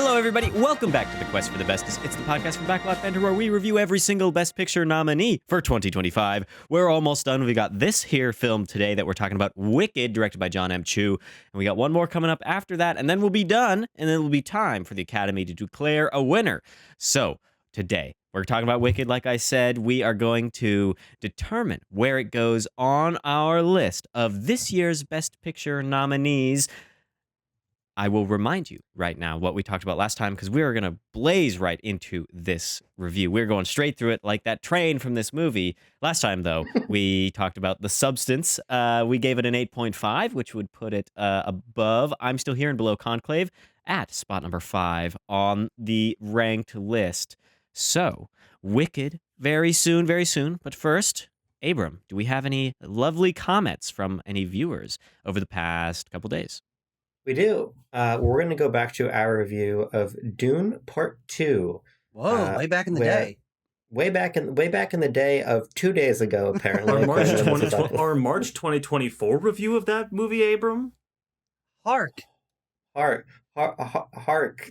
Hello, everybody. Welcome back to the Quest for the Bestest. It's the podcast from Backlot Banter where we review every single Best Picture nominee for 2025. We're almost done. We got this here film today that we're talking about, Wicked, directed by John M. Chu. And we got one more coming up after that, and then we'll be done, and then it'll be time for the Academy to declare a winner. So, today, we're talking about Wicked. Like I said, we are going to determine where it goes on our list of this year's Best Picture nominees. I will remind you right now what we talked about last time, because we are going to blaze right into this review. We're going straight through it like that train from this movie. Last time, though, we talked about the substance. We gave it an 8.5, which would put it above I'm Still Here and below Conclave at spot number 5 on the ranked list. So, Wicked, very soon, very soon. But first, Abram, do we have any lovely comments from any viewers over the past couple days? We do. We're going to go back to our review of Dune Part 2. Whoa, way back in the day. Way back in the day of 2 days ago, apparently. Our March 2024 review of that movie, Abram? Hark.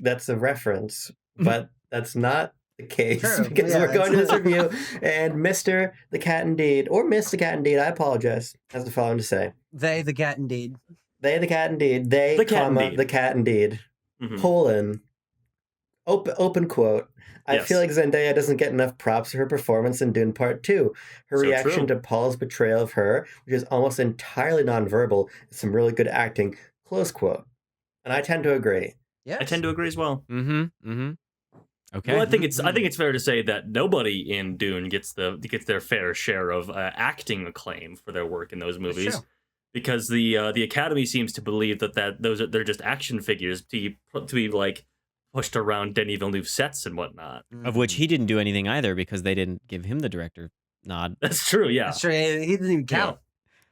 That's a reference, but that's not the case. True. Because Yeah, we're going to this review, and Mr. the Cat Indeed, or Miss the Cat Indeed, I apologize, has the following to say. They, the cat indeed. They, the cat indeed. They, the cat comma, indeed. the cat indeed. Mm-hmm. Colon. Open quote. I feel like Zendaya doesn't get enough props for her performance in Dune Part 2. Her reaction to Paul's betrayal of her, which is almost entirely nonverbal, is some really good acting. Close quote. And I tend to agree. Yeah, I tend to agree as well. Okay. Well, I think it's fair to say that nobody in Dune gets their fair share of acting acclaim for their work in those movies. Because the Academy seems to believe that they're just action figures to be like pushed around Denis Villeneuve's sets and whatnot. Of which he didn't do anything either, because they didn't give him the director nod. That's true, yeah. That's true. He didn't even count. Yeah.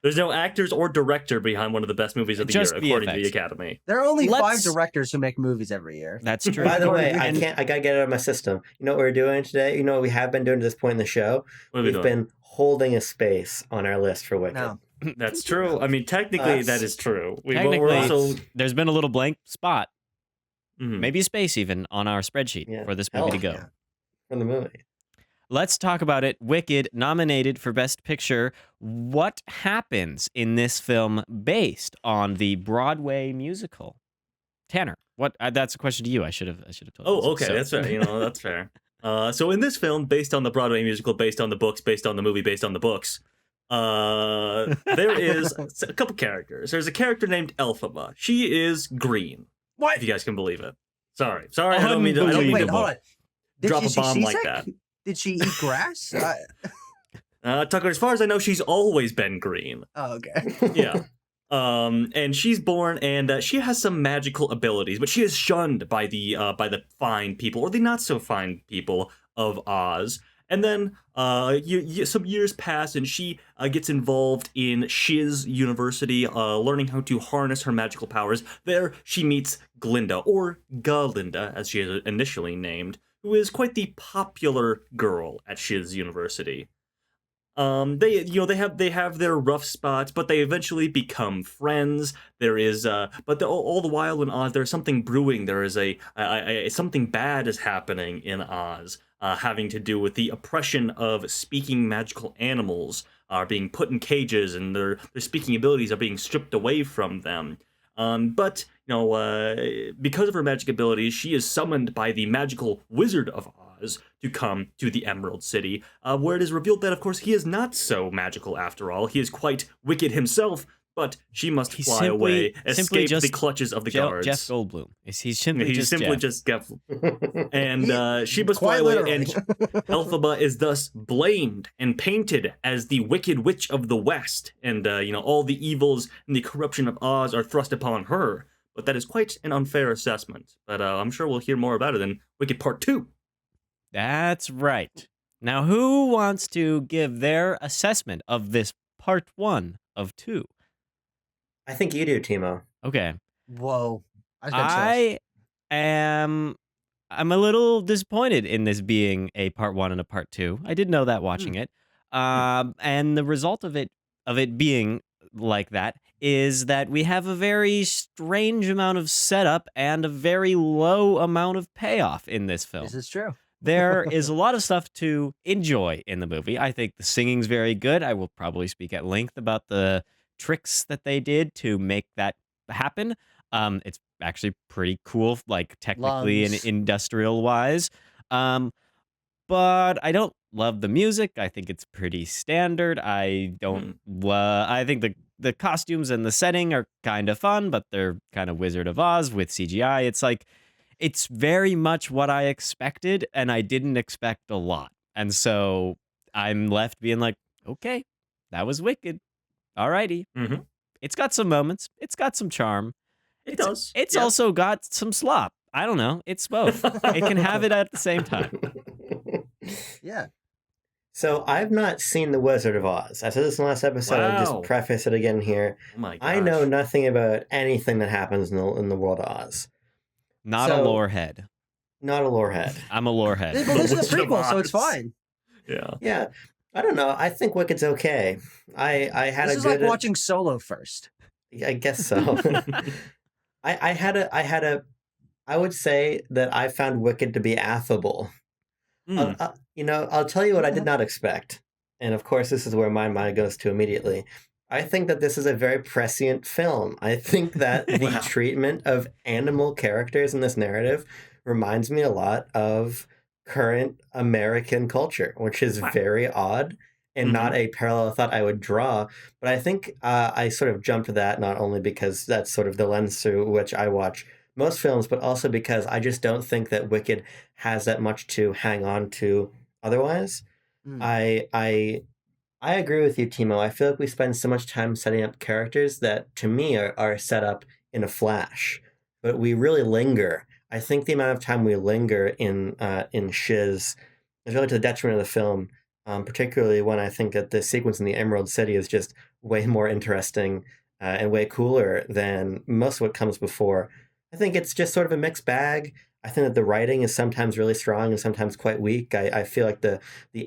There's no actors or director behind one of the best movies of the year, according to the Academy. There are only 5 directors who make movies every year. That's true. By the way, I gotta get it out of my system. You know what we're doing today? You know what we have been doing to this point in the show? We've been holding a space on our list for Wicked. No. That's true. I mean, technically, that is true. There's been a little blank spot, maybe a space even, on our spreadsheet for this movie to go. Yeah. From the movie. Let's talk about it. Wicked, nominated for Best Picture. What happens in this film based on the Broadway musical? Tanner, what? That's a question to you. I should have told you. Oh, okay, that's fair. That's fair. So in this film, based on the Broadway musical, based on the books, based on the movie, based on the books, there is a couple characters. There's a character named Elphaba. She is green. What? If you guys can believe it. Sorry. I don't mean to Wait, hold on. drop a bomb like that. Did she eat grass? Tucker, as far as I know, she's always been green. Oh, okay. Yeah. And she's born, and she has some magical abilities, but she is shunned by the fine people, or the not so fine people of Oz. And then some years pass, and she gets involved in Shiz University, learning how to harness her magical powers. There, she meets Glinda, or Galinda, as she is initially named, who is quite the popular girl at Shiz University. They have their rough spots, but they eventually become friends. There is, all the while in Oz, there's something brewing. There is something bad is happening in Oz. Having to do with the oppression of speaking magical animals are being put in cages, and their speaking abilities are being stripped away from them. But because of her magic abilities, she is summoned by the magical Wizard of Oz to come to the Emerald City, where it is revealed that, of course, he is not so magical after all. He is quite wicked himself. But she must fly away, escape the clutches of the guards. Jeff Goldblum. He's simply just Jeff. And she must fly away, and Elphaba is thus blamed and painted as the Wicked Witch of the West. And, all the evils and the corruption of Oz are thrust upon her. But that is quite an unfair assessment. But I'm sure we'll hear more about it in Wicked Part 2. That's right. Now, who wants to give their assessment of this Part 1 of 2? I think you do, Timo. Okay. Whoa. I'm a little disappointed in this being a Part 1 and a Part 2. I did know that watching it. And the result of it being like that is that we have a very strange amount of setup and a very low amount of payoff in this film. This is true. There is a lot of stuff to enjoy in the movie. I think the singing's very good. I will probably speak at length about the tricks that they did to make that happen. It's actually pretty cool, like technically and industrial wise. But I don't love the music. I think it's pretty standard. I don't. I think the costumes and the setting are kind of fun, but they're kind of Wizard of Oz with CGI. It's like, it's very much what I expected, and I didn't expect a lot. And so I'm left being like, okay, that was Wicked. Alrighty. Mm-hmm. It's got some moments. It's got some charm. It's also got some slop. I don't know. It's both. It can have it at the same time. Yeah. So I've not seen The Wizard of Oz. I said this in the last episode. Wow. I'll just preface it again here. Oh my gosh. I know nothing about anything that happens in the world of Oz. Not a lore head. Not a lore head. I'm a lore head. Well, this is a prequel, so it's fine. Yeah. Yeah. I don't know. I think Wicked's okay. I had this a is good. like watching Solo first. I guess so. I would say that I found Wicked to be affable. I'll tell you what I did not expect. And of course, this is where my mind goes to immediately. I think that this is a very prescient film. I think that the treatment of animal characters in this narrative reminds me a lot of current American culture, which is very odd and not a parallel I thought I would draw. But I think I sort of jumped to that not only because that's sort of the lens through which I watch most films, but also because I just don't think that Wicked has that much to hang on to otherwise. I agree with you, Timo. I feel like we spend so much time setting up characters that, to me, are set up in a flash. But we really linger. I think the amount of time we linger in Shiz is really to the detriment of the film, particularly when I think that the sequence in the Emerald City is just way more interesting and way cooler than most of what comes before. I think it's just sort of a mixed bag. I think that the writing is sometimes really strong and sometimes quite weak. I feel like the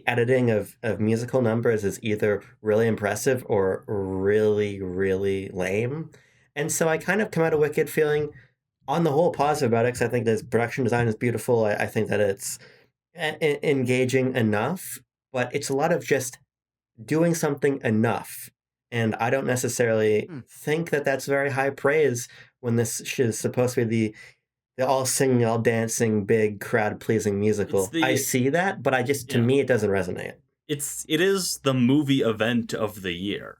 editing of musical numbers is either really impressive or really, really lame. And so I kind of come out of Wicked feeling, on the whole, positive about it, because I think this production design is beautiful. I think that it's engaging enough, but it's a lot of just doing something enough. And I don't necessarily think that that's very high praise when this is supposed to be the all singing, all dancing, big crowd pleasing musical. I see that, but to me, it doesn't resonate. It is the movie event of the year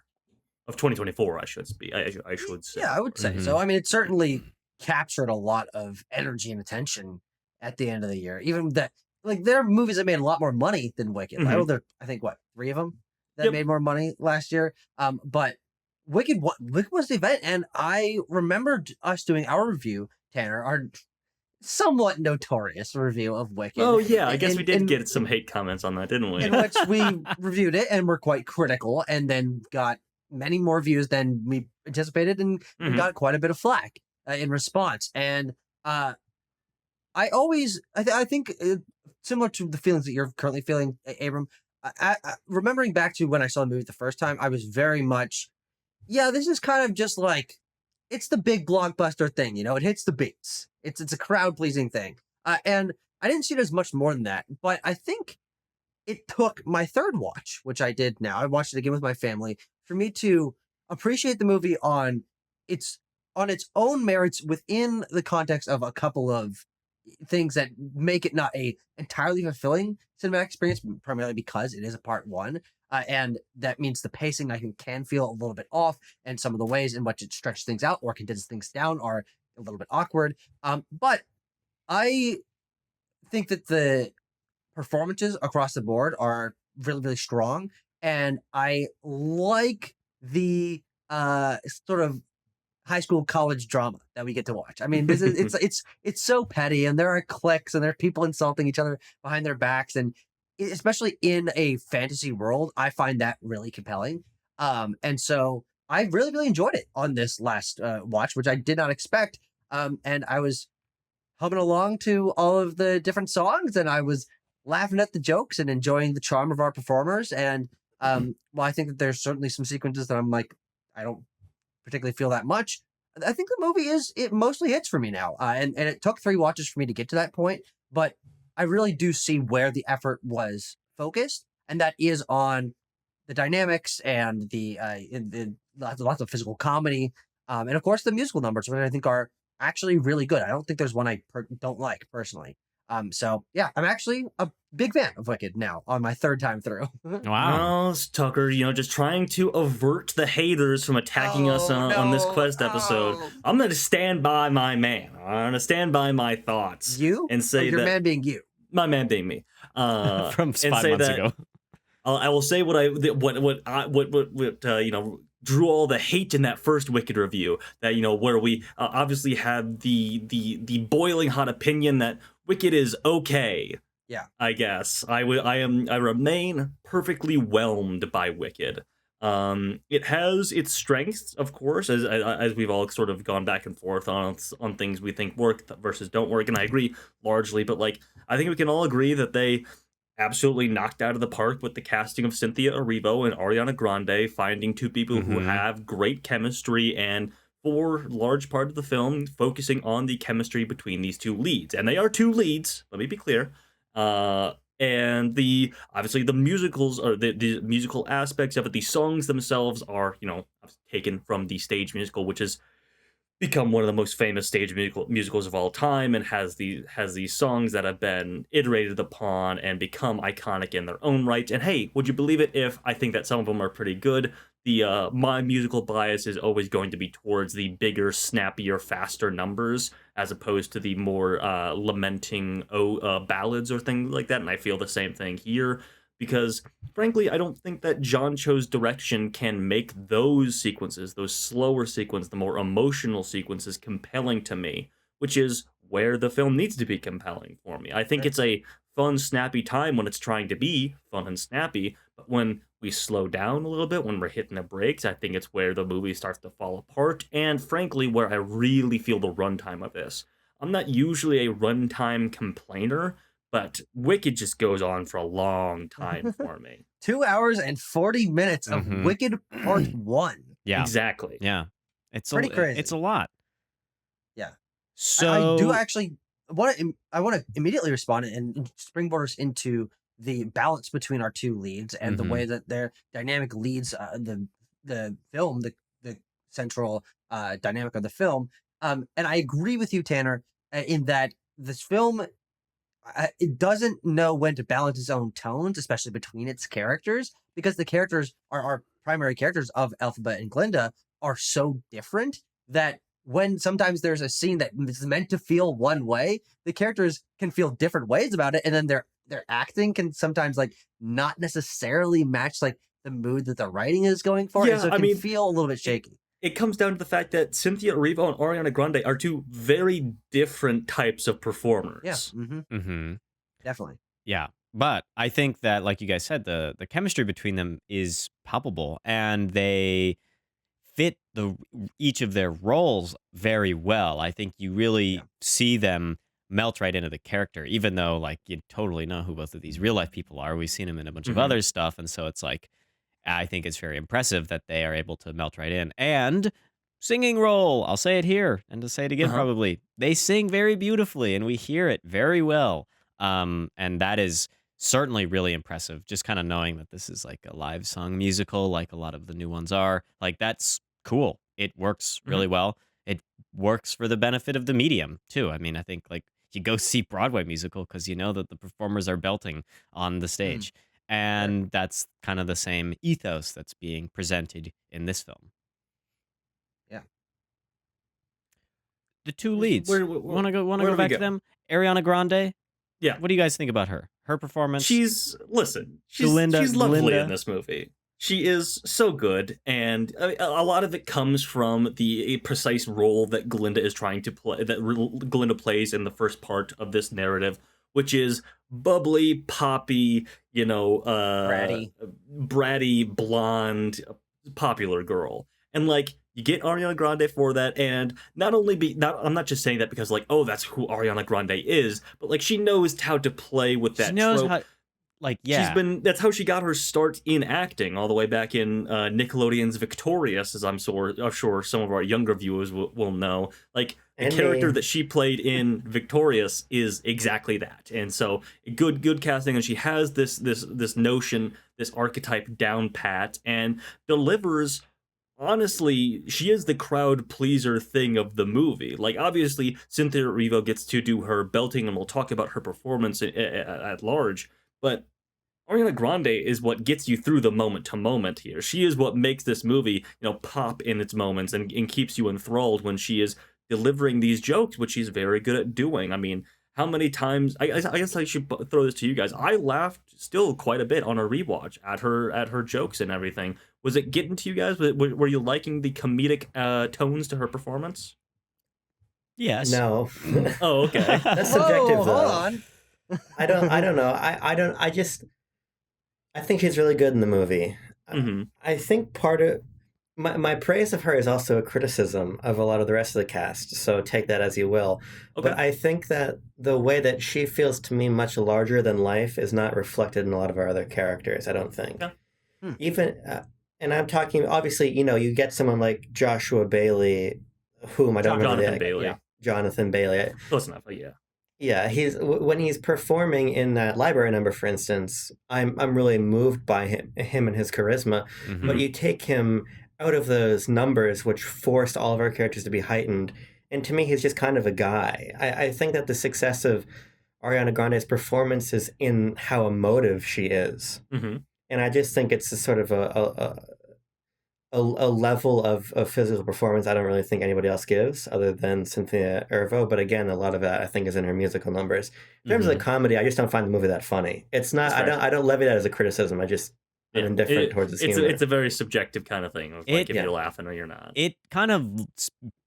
of 2024. I should say. Yeah, I would say so. I mean, it certainly captured a lot of energy and attention at the end of the year. Even that, like, there are movies that made a lot more money than Wicked. I think 3 of them that made more money last year. But Wicked was the event, and I remembered us doing our review, Tanner, our somewhat notorious review of Wicked. Oh yeah, I guess we did get some hate comments on that, didn't we? In which we reviewed it and were quite critical, and then got many more views than we anticipated, and got quite a bit of flack in response. And I think similar to the feelings that you're currently feeling, Abram, remembering back to when I saw the movie the first time, I was very much, this is kind of just like, it's the big blockbuster thing, it hits the beats. It's a crowd-pleasing thing. And I didn't see it as much more than that, but I think it took my third watch, which I did now. I watched it again with my family, for me to appreciate the movie on its own merits within the context of a couple of things that make it not a entirely fulfilling cinematic experience, primarily because it is a part one. And that means the pacing I think can feel a little bit off, and some of the ways in which it stretches things out or condenses things down are a little bit awkward. But I think that the performances across the board are really, really strong. And I like the sort of high school college drama that we get to watch. I mean, this is it's so petty, and there are cliques, and there are people insulting each other behind their backs, and especially in a fantasy world, I find that really compelling. And so I really, really enjoyed it on this last watch, which I did not expect. And I was humming along to all of the different songs, and I was laughing at the jokes and enjoying the charm of our performers. And I think that there's certainly some sequences that I'm like, I don't particularly feel that much. I think the movie it mostly hits for me now. And it took 3 watches for me to get to that point, but I really do see where the effort was focused, and that is on the dynamics and the lots of physical comedy, and of course the musical numbers, which I think are actually really good. I don't think there's one I don't like personally. So yeah, I'm actually a big fan of Wicked now on my 3rd time through. Wow. Oh, Tucker, just trying to avert the haters from attacking us on this Quest episode. I'm going to stand by my man. I'm going to stand by my thoughts. You? And say your that... man being you. My man being me. From 5 months ago. I will say what drew all the hate in that first Wicked review, that where we obviously had the boiling hot opinion that Wicked is okay. Yeah, I guess I remain perfectly whelmed by Wicked. It has its strengths, of course, as we've all sort of gone back and forth on things we think work versus don't work, and I agree largely. But I think we can all agree that they absolutely knocked out of the park with the casting of Cynthia Erivo and Ariana Grande, finding 2 people who have great chemistry, and for large part of the film focusing on the chemistry between these 2 leads. And they are 2 leads, let me be clear. And obviously the musicals, or the musical aspects of it, the songs themselves are, taken from the stage musical, which has become one of the most famous stage musicals of all time, and has these songs that have been iterated upon and become iconic in their own right. And hey, would you believe it if I think that some of them are pretty good? My musical bias is always going to be towards the bigger, snappier, faster numbers, as opposed to the more lamenting ballads or things like that. And I feel the same thing here, because frankly, I don't think that John Cho's direction can make those sequences, those slower sequences, the more emotional sequences, compelling to me, which is where the film needs to be compelling for me. I think it's a fun, snappy time when it's trying to be fun and snappy, but when we slow down a little bit, when we're hitting the brakes, I think it's where the movie starts to fall apart, and frankly, where I really feel the runtime of this. I'm not usually a runtime complainer, but Wicked just goes on for a long time for me. 2 hours and 40 minutes of Wicked Part 1. Yeah. Exactly. Yeah. It's pretty crazy. It's a lot. Yeah. So I do actually want to immediately respond and springboard us into the balance between our 2 leads and the way that their dynamic leads the film, the central dynamic of the film. And I agree with you, Tanner, in that this film, it doesn't know when to balance its own tones, especially between its characters, because the characters our primary characters of Elphaba and Glinda are so different that when sometimes there's a scene that is meant to feel one way, the characters can feel different ways about it, and then their acting can sometimes not necessarily match the mood that the writing is going for. Yeah, and so it can feel a little bit shaky. It comes down to the fact that Cynthia Erivo and Ariana Grande are 2 very different types of performers. Yeah, definitely. Yeah, but I think that, like you guys said, the chemistry between them is palpable, and they fit each of their roles very well. I think you really see them melt right into the character, even though you totally know who both of these real life people are. We've seen them in a bunch of other stuff, and so it's I think it's very impressive that they are able to melt right in. And singing role, I'll say it here and to say it again probably. They sing very beautifully, and we hear it very well. And that is certainly really impressive, just kind of knowing that this is a live song musical, like a lot of the new ones are. That's cool. It works really well. It works for the benefit of the medium, too. I mean, I think you go see Broadway musical because you know that the performers are belting on the stage. And that's kind of the same ethos that's being presented in this film. Yeah. The 2 leads. Want to go back to them? Ariana Grande. Yeah. What do you guys think about her? Her performance? She's Glinda, lovely in this movie. She is so good, and a lot of it comes from the precise role that Glinda is trying to play, that Glinda plays in the first part of this narrative, which is bubbly, poppy, bratty, blonde, popular girl. And you get Ariana Grande for that, and I'm not just saying that because that's who Ariana Grande is, but she knows how to play with that trope. like, yeah. That's how she got her start in acting, all the way back in Nickelodeon's Victorious, as I'm sure some of our younger viewers will know. Like, the character that she played in Victorious is exactly that. And so good casting, and she has this notion, this archetype down pat, and delivers. Honestly, she is the crowd pleaser thing of the movie. Like, obviously, Cynthia Erivo gets to do her belting, and we'll talk about her performance at large, but Ariana Grande is what gets you through the moment to moment here. She is what makes this movie, pop in its moments and keeps you enthralled when she is delivering these jokes, which she's very good at doing. I mean, how many times? I guess I should throw this to you guys. I laughed still quite a bit on a rewatch at her jokes and everything. Was it getting to you guys? Were you liking the comedic tones to her performance? Yes. No. Oh, okay. That's subjective. Hold on. I don't know. I think she's really good in the movie. Mm-hmm. I think part of my praise of her is also a criticism of a lot of the rest of the cast, so take that as you will. Okay. But I think that the way that she feels to me much larger than life is not reflected in a lot of our other characters, I don't think. Yeah. Even, and I'm talking, obviously, you get someone like Joshua Bailey, whom I don't remember. Jonathan Bailey. Close enough, yeah. Yeah, when he's performing in that library number, for instance, I'm really moved by him and his charisma. Mm-hmm. But you take him out of those numbers, which forced all of our characters to be heightened, and to me, he's just kind of a guy. I think that the success of Ariana Grande's performance is in how emotive she is, mm-hmm. and I just think it's a sort of a level of physical performance I don't really think anybody else gives other than Cynthia Erivo. But again, a lot of that I think is in her musical numbers. In terms of the comedy, I just don't find the movie that funny. It's not. I don't levy that as a criticism. I just am indifferent towards the humor. It's a very subjective kind of thing. Of like if you're laughing or you're not. It kind of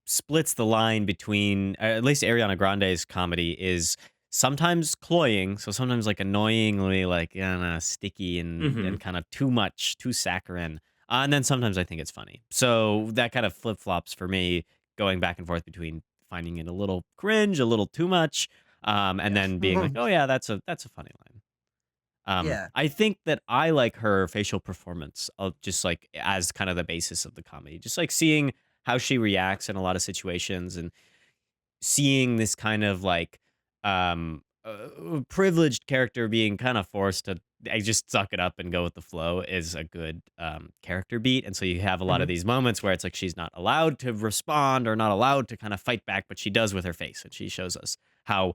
splits the line between at least Ariana Grande's comedy is sometimes cloying, so sometimes like annoyingly like sticky and kind of too much, too saccharine. And then sometimes I think it's funny. So that kind of flip-flops for me, going back and forth between finding it a little cringe, a little too much, and then being like, oh yeah, that's a funny line. I think that I like her facial performance of just like as kind of the basis of the comedy. Just like seeing how she reacts in a lot of situations and seeing this kind of like privileged character being kind of forced to just suck it up and go with the flow is a good character beat. And so you have a lot of these moments where it's like she's not allowed to respond or not allowed to kind of fight back, but she does with her face. And she shows us how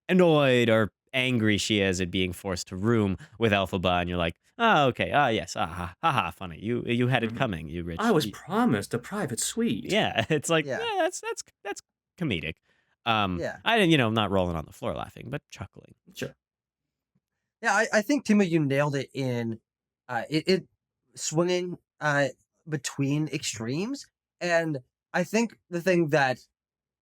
annoyed or angry she is at being forced to room with Elphaba. And you're like, oh, okay. Yes. Haha. Funny. You had it coming, you rich. I was promised a private suite. Yeah. It's like, that's comedic. I didn't, not rolling on the floor laughing, but chuckling. Sure. Yeah, I think, Timo, you nailed it in it swinging between extremes. And I think the thing that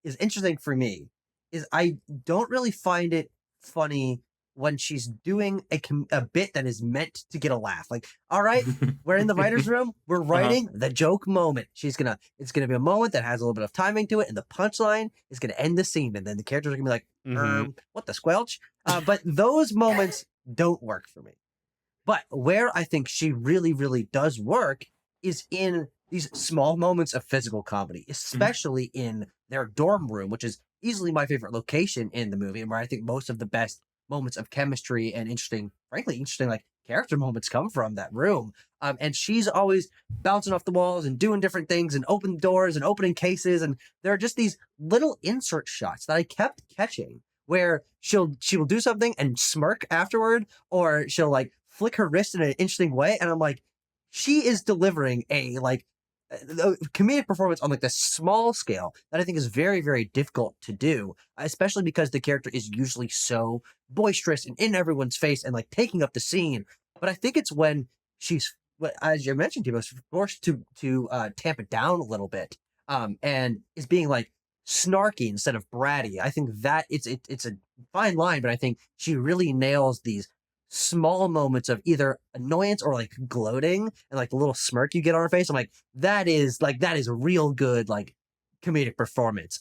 is interesting for me is I don't really find it funny when she's doing a bit that is meant to get a laugh. Like, all right, we're in the writer's room, we're writing the joke moment. It's gonna be a moment that has a little bit of timing to it, and the punchline is gonna end the scene, and then the characters are gonna be like, what the squelch? But those moments don't work for me. But where I think she really, really does work is in these small moments of physical comedy, especially in their dorm room, which is easily my favorite location in the movie, and where I think most of the best moments of chemistry and interesting like character moments come from that room. And she's always bouncing off the walls and doing different things and opening doors and opening cases. And there are just these little insert shots that I kept catching where she will do something and smirk afterward, or she'll like flick her wrist in an interesting way. And I'm like, she is delivering a comedic performance on like the small scale that I think is very, very difficult to do, especially because the character is usually so boisterous and in everyone's face and like taking up the scene. But I think it's when she's, as you mentioned, Timo, forced to tamp it down a little bit, and is being like snarky instead of bratty. I think that it's a fine line, but I think she really nails these small moments of either annoyance or like gloating and like the little smirk you get on her face. I'm like, that is a real good like comedic performance.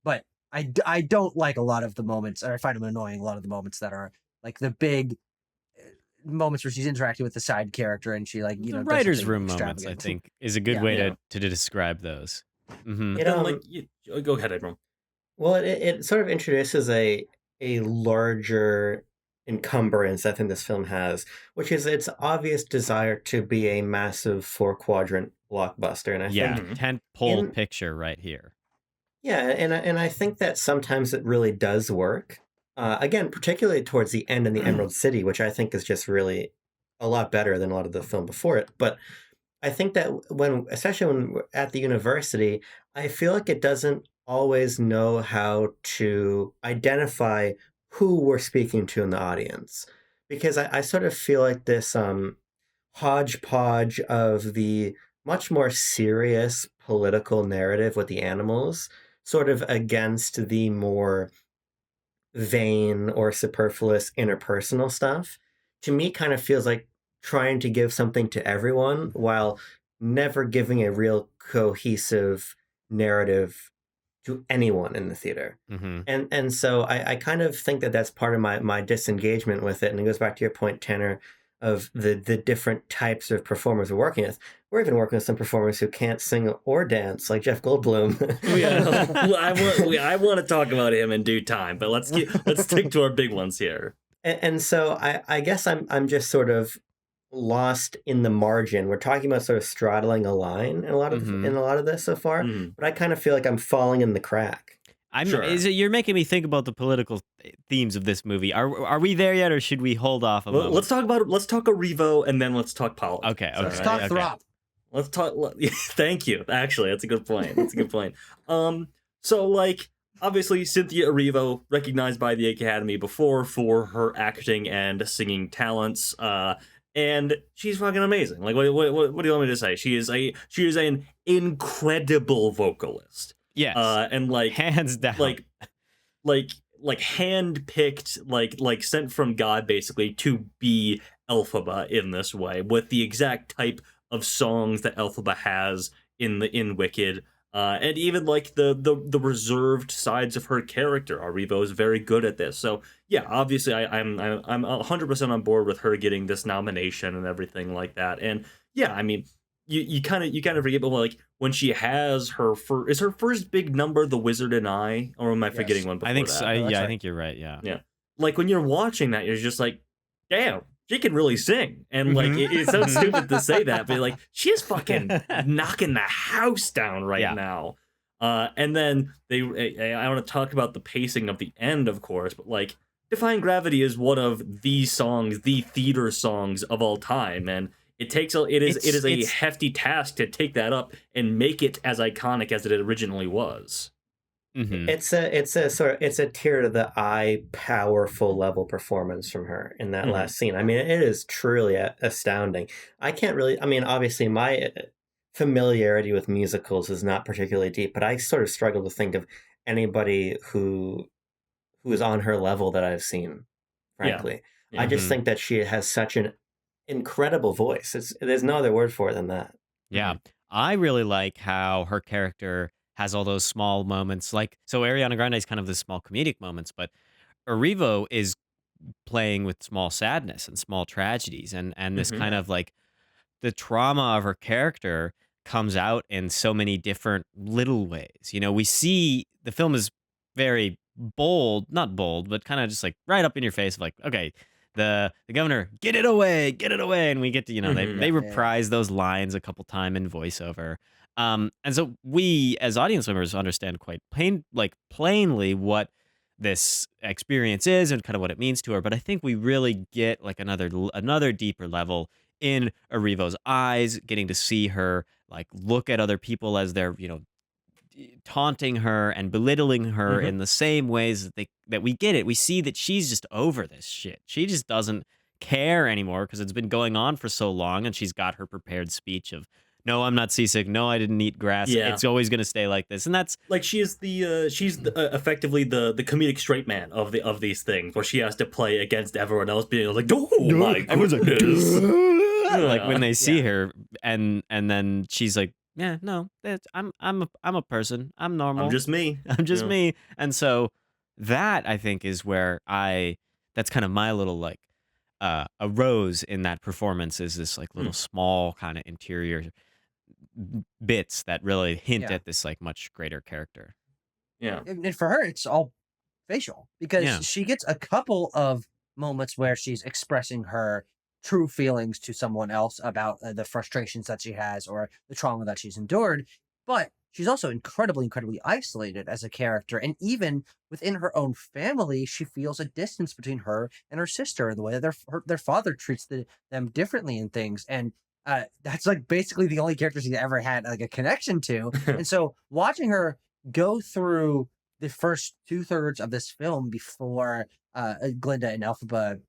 But I don't like a lot of the moments, or I find them annoying, a lot of the moments that are like the big moments where she's interacting with the side character and she like, the does writer's something room moments, I extravagant. think, is a good way to describe those. Mm-hmm. Go ahead, Abram. Well, it sort of introduces a larger encumbrance I think this film has, which is its obvious desire to be a massive 4-quadrant blockbuster. And I think tent pole picture right here. Yeah, and I think that sometimes it really does work. Again, particularly towards the end in the Emerald City, which I think is just really a lot better than a lot of the film before it. But I think that especially when we're at the university, I feel like it doesn't always know how to identify who we're speaking to in the audience. Because I sort of feel like this hodgepodge of the much more serious political narrative with the animals, sort of against the more vain or superfluous interpersonal stuff, to me kind of feels like trying to give something to everyone while never giving a real cohesive narrative to anyone in the theater. Mm-hmm. And so I kind of think that that's part of my disengagement with it. And it goes back to your point, Tanner, of the different types of performers we're working with. We're even working with some performers who can't sing or dance, like Jeff Goldblum. I want to talk about him in due time, but let's stick to our big ones here. And so I guess I'm just sort of lost in the margin. We're talking about sort of straddling a line in a lot of this so far, but I kind of feel like I'm falling in the crack. You're making me think about the political themes of this movie. Are we there yet, or should we hold off a moment? Let's talk Arrivo, and then let's talk politics. Okay. Let's talk Throp. Let's talk. Thank you. Actually, that's a good point. So like, obviously, Cynthia Erivo, recognized by the Academy before for her acting and singing talents, and she's fucking amazing. Like, what do you want me to say? She is an incredible vocalist. Yes. And like hands down. Like hand-picked, like sent from God basically to be Elphaba in this way, with the exact type of songs that Elphaba has in Wicked. And even like the reserved sides of her character. Arrivo is very good at this. So yeah, obviously I'm 100% on board with her getting this nomination and everything like that. And yeah, I mean, you kind of forget, but like when she has her first big number, The Wizard and I, or am I forgetting one before I think that? so. I think you're right. Yeah. Like when you're watching that, you're just like, damn, she can really sing. And like it's so stupid to say that, but like she's fucking knocking the house down now. And then I want to talk about the pacing of the end, of course, but like Defying Gravity is one of the theater songs of all time, and it is a hefty task to take that up and make it as iconic as it originally was. Mm-hmm. It's a tear to the eye, powerful level performance from her in that last scene. I mean, it is truly astounding. Obviously my familiarity with musicals is not particularly deep, but I sort of struggle to think of anybody who is on her level that I've seen, frankly. Yeah. I just think that she has such an incredible voice. There's no other word for it than that. Yeah. I really like how her character has all those small moments. Like, so Ariana Grande is kind of the small comedic moments, but Erivo is playing with small sadness and small tragedies, and this kind of like the trauma of her character comes out in so many different little ways. You know, we see the film is very bold, not bold, but kind of just like right up in your face of like, okay, the governor, get it away, and we get to, they reprise those lines a couple times in voiceover. And so we as audience members understand quite plainly what this experience is and kind of what it means to her. But I think we really get like another deeper level in Erivo's eyes, getting to see her like look at other people as they're, taunting her and belittling her in the same ways that we get it. We see that she's just over this shit. She just doesn't care anymore because it's been going on for so long, and she's got her prepared speech of, no, I'm not seasick. No, I didn't eat grass. Yeah. It's always going to stay like this. And that's like she's effectively the comedic straight man of these things, where she has to play against everyone else being like, oh my goodness. Like when they see her and then she's like, yeah, no, I'm a person. I'm normal. I'm just me. Me. And so that I think is where that's kind of my little like a rose in that performance is this like little small kind of interior bits that really hint at this like much greater character. Yeah. And for her, it's all facial because she gets a couple of moments where she's expressing her true feelings to someone else about the frustrations that she has or the trauma that she's endured. But she's also incredibly isolated as a character. And even within her own family, she feels a distance between her and her sister and the way that their father treats them differently in things. And that's like basically the only character she's ever had like a connection to. And so watching her go through the first 2/3 of this film before Glinda and Elphaba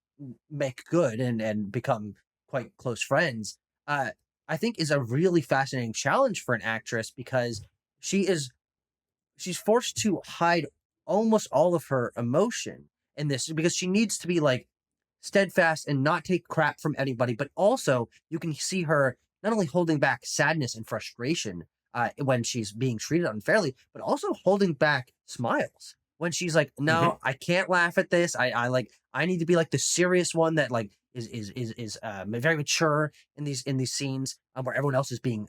make good and become quite close friends, I think is a really fascinating challenge for an actress because she's forced to hide almost all of her emotion in this because she needs to be like steadfast and not take crap from anybody, but also you can see her not only holding back sadness and frustration when she's being treated unfairly, but also holding back smiles when she's like, no, I can't laugh at this. I need to be like the serious one that like is very mature in these scenes where everyone else is being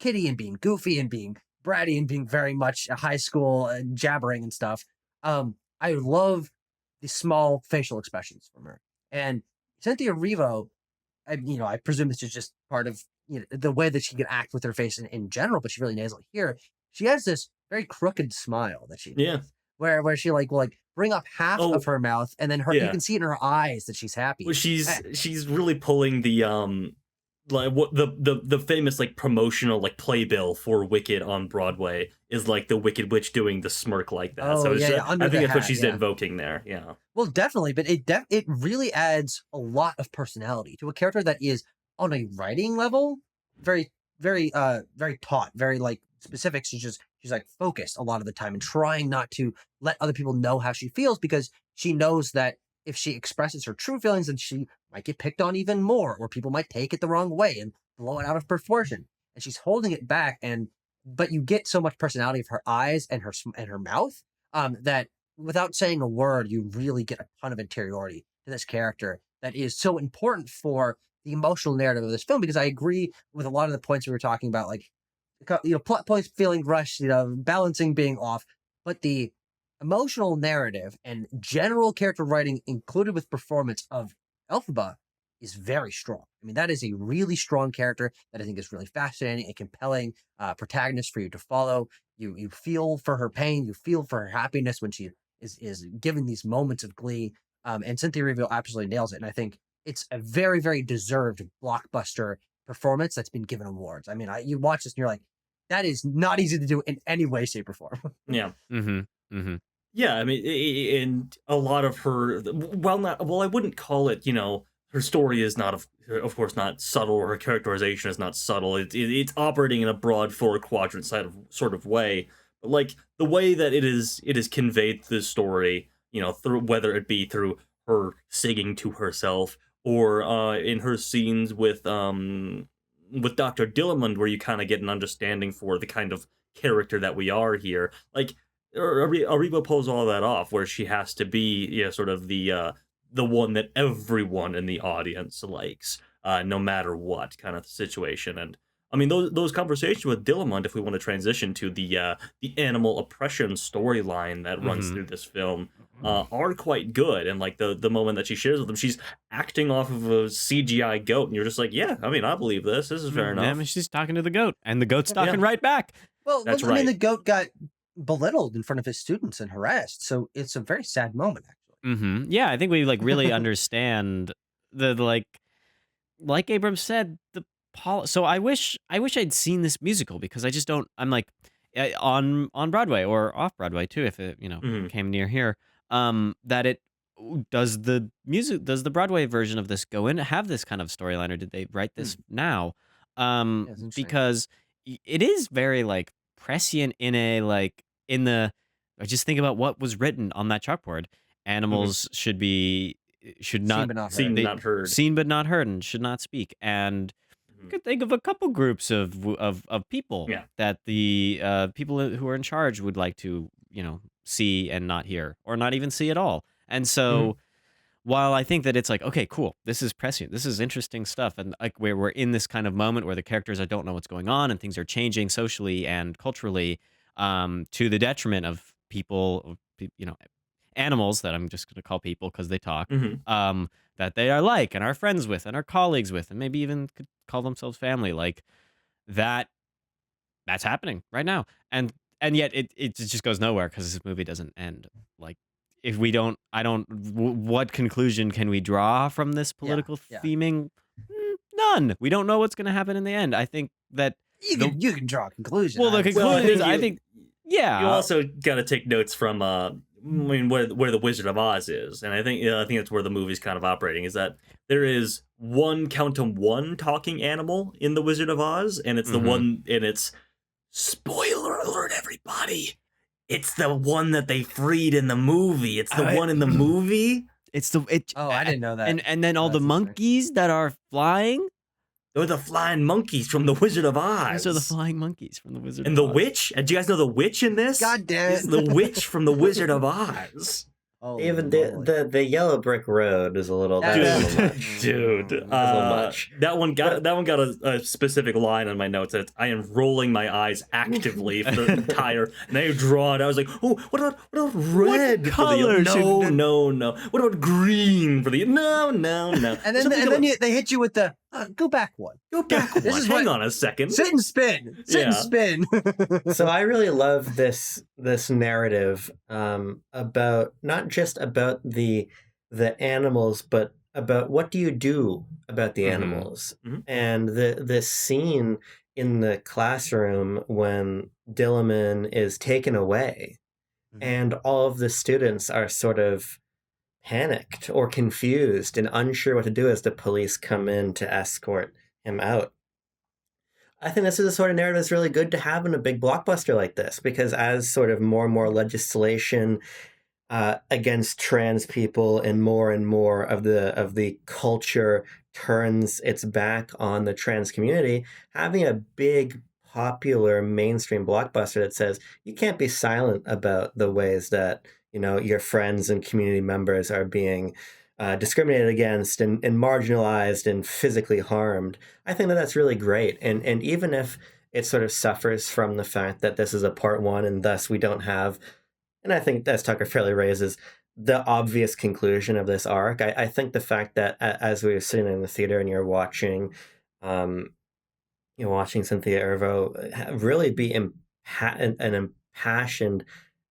kiddie and being goofy and being bratty and being very much a high school jabbering and stuff. I love the small facial expressions from her. And Cynthia Erivo, I presume this is just part of the way that she can act with her face in general, but she really nails it here. She has this very crooked smile that she does, where she will bring up half of her mouth, and then you can see it in her eyes that she's happy. Well, she's really pulling the like what the famous like promotional like playbill for Wicked on Broadway is like the Wicked Witch doing the smirk like that. So I think that's what she's invoking there. Yeah. Well, definitely, but it really adds a lot of personality to a character that is on a writing level very taut, very like specific. She's like focused a lot of the time and trying not to let other people know how she feels because she knows that if she expresses her true feelings, then she might get picked on even more, or people might take it the wrong way and blow it out of proportion. And she's holding it back, but you get so much personality of her eyes and her mouth that without saying a word, you really get a ton of interiority to this character that is so important for the emotional narrative of this film. Because I agree with a lot of the points we were talking about, like plot points feeling rushed, balancing being off, but the emotional narrative and general character writing included with performance of Elphaba is very strong. I mean, that is a really strong character that I think is really fascinating and compelling protagonist for you to follow. You feel for her pain, you feel for her happiness when she is giving these moments of glee. And Cynthia Erivo absolutely nails it. And I think it's a very, very deserved blockbuster performance that's been given awards. I mean, you watch this and you're like, that is not easy to do in any way, shape, or form. Yeah. Yeah, I mean, and a lot of her, I wouldn't call it, her story is not, of course, not subtle, or her characterization is not subtle. It's operating in a broad four-quadrant sort of way. But, like, the way that it is conveyed through the story, through whether it be through her singing to herself, or in her scenes with Dr. Dillamond, where you kind of get an understanding for the kind of character that we are here. Like, Erivo pulls all that off, where she has to be, sort of the one that everyone in the audience likes, no matter what kind of situation. And I mean, those conversations with Dillamond, if we want to transition to the animal oppression storyline that runs through this film, are quite good. And like the moment that she shares with them, she's acting off of a CGI goat, and you're just like, yeah, I mean, I believe this. This is fair enough. I mean, she's talking to the goat, and the goat's talking right back. Well, that's right. I mean, the goat got belittled in front of his students and harassed, so it's a very sad moment, actually. Yeah, I think we like really understand the like Abrams said, so I wish I'd seen this musical, because I just don't. I'm like on Broadway or off Broadway too, if it came near here. That it does the Broadway version of this go in have this kind of storyline, or did they write this now? Because it is very like prescient I just think about what was written on that chalkboard. Animals should not seen but not heard, seen but not heard, and should not speak. And you could think of a couple groups of people that the people who are in charge would like to see and not hear, or not even see at all. And so while I think that it's like, okay, cool, this is prescient, this is interesting stuff, and like where we're in this kind of moment where the characters don't know what's going on and things are changing socially and culturally, to the detriment of people, animals that I'm just going to call people because they talk, that they are like and are friends with and are colleagues with and maybe even could call themselves family, like that's happening right now, and yet it just goes nowhere because this movie doesn't end. Like, if we don't, what conclusion can we draw from this political theming? None. We don't know what's going to happen in the end. I think that you can draw a conclusion. Well, the conclusion is, I think, yeah. You also got to take notes from where the Wizard of Oz is, and I think that's where the movie's kind of operating, is that there is one talking animal in the Wizard of Oz, and it's the one, and it's spoiler alert, everybody. It's the one that they freed in the movie. It's the one in the movie. I didn't know that. And then all the monkeys that are flying. They're the flying monkeys from the Wizard of Oz. Those are the flying monkeys from the Wizard of Oz. And the witch? And do you guys know the witch in this? God damn it. It's the witch from the Wizard of Oz. Oh, even the yellow brick road is a little much. Dude, a little much. That one got a specific line on my notes that I am rolling my eyes actively for the entire. And I draw it. I was like, oh, what about red? What color? No. What about green for the? No. And then they hit you with the go back one. Hang on a second. Sit and spin. And spin. So I really love this narrative about not just about the animals, but about what do you do about the animals. And this scene in the classroom when Dilliman is taken away and all of the students are sort of panicked or confused and unsure what to do as the police come in to escort him out. I think this is the sort of narrative that's really good to have in a big blockbuster like this, because as sort of more and more legislation against trans people and more of the culture turns its back on the trans community, having a big popular mainstream blockbuster that says you can't be silent about the ways that your friends and community members are being discriminated against and marginalized and physically harmed. I think that that's really great. And even if it sort of suffers from the fact that this is a part one and thus we don't have, and I think as Tucker fairly raises, the obvious conclusion of this arc, I think the fact that as we were sitting in the theater and you're watching Cynthia Erivo really be an impassioned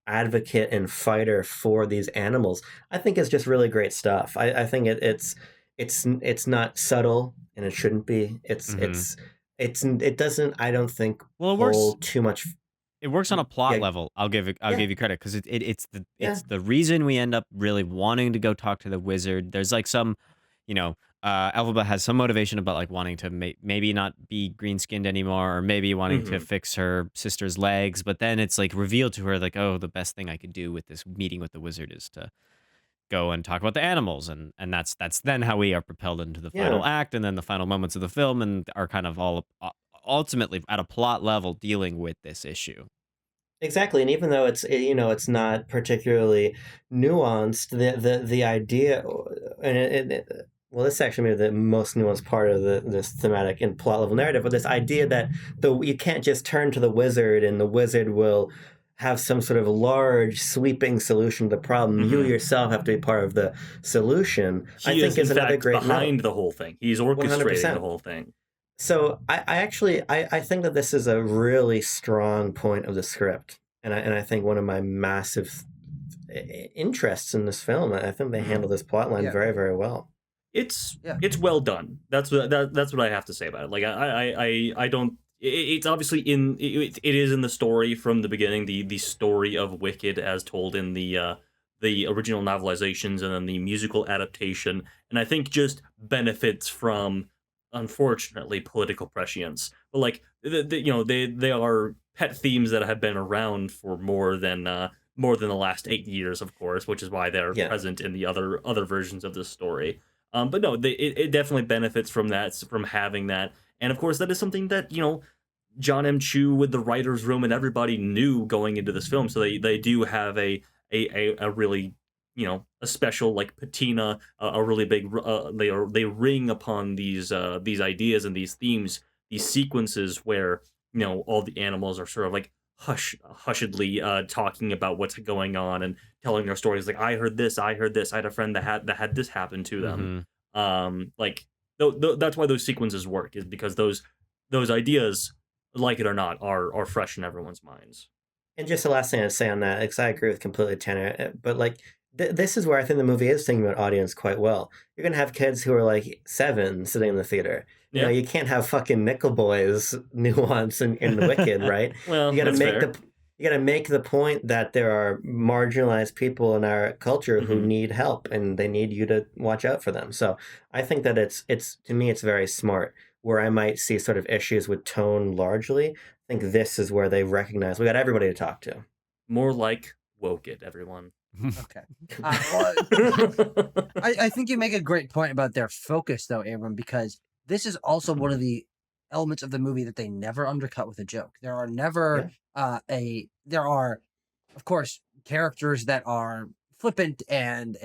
advocate and fighter for these animals, I think it's just really great stuff. I think it's not subtle, and it shouldn't be. It doesn't, I don't think, hold too much. It works on a plot level. I'll give you credit, because it's the reason we end up really wanting to go talk to the wizard. There's like some, Elphaba has some motivation about like wanting to maybe not be green skinned anymore, or maybe wanting to fix her sister's legs. But then it's like revealed to her like, oh, the best thing I could do with this meeting with the wizard is to go and talk about the animals, and that's then how we are propelled into the final act, and then the final moments of the film, and are kind of all ultimately at a plot level dealing with this issue. Exactly, and even though it's not particularly nuanced, the idea, and well, this is actually maybe the most nuanced part of this thematic and plot level narrative, but this idea that you can't just turn to the wizard and the wizard will have some sort of large sweeping solution to the problem. You yourself have to be part of the solution. I think is another great behind the whole thing. He's orchestrating 100%. The whole thing. So I think that this is a really strong point of the script, and I think one of my massive interests in this film. I think they handle this plotline very, very well. It's well done. That's what I have to say about it. Like I don't. It's obviously it is in the story from the beginning. The story of Wicked as told in the original novelizations and then the musical adaptation, and I think just benefits from, unfortunately, political prescience. But like they are pet themes that have been around for more than the last 8 years, of course, which is why they're present in the other versions of this story. But no, it definitely benefits from that, from having that. And of course, that is something that, John M. Chu with the writer's room and everybody knew going into this film. So they do have a really a special like patina, a really big. They ring upon these ideas and these themes, these sequences where all the animals are sort of like hushedly talking about what's going on and telling their stories. Like, I heard this, I heard this. I had a friend that had this happen to them. Like that's why those sequences work, is because those ideas, like it or not, are fresh in everyone's minds. And just the last thing I'd say on that, because I agree with completely Tanner, but like this is where I think the movie is thinking about audience quite well. You're gonna have kids who are like 7 sitting in the theater. You know, you can't have fucking Nickel Boys nuance in Wicked, right? Well, you gotta make the point that there are marginalized people in our culture who need help, and they need you to watch out for them. So I think that it's to me it's very smart. Where I might see sort of issues with tone largely, I think this is where they recognize we got everybody to talk to. More like woke it, everyone. Okay. I think you make a great point about their focus, though, Abram, because this is also one of the elements of the movie that they never undercut with a joke. There are never there are, of course, characters that are flippant and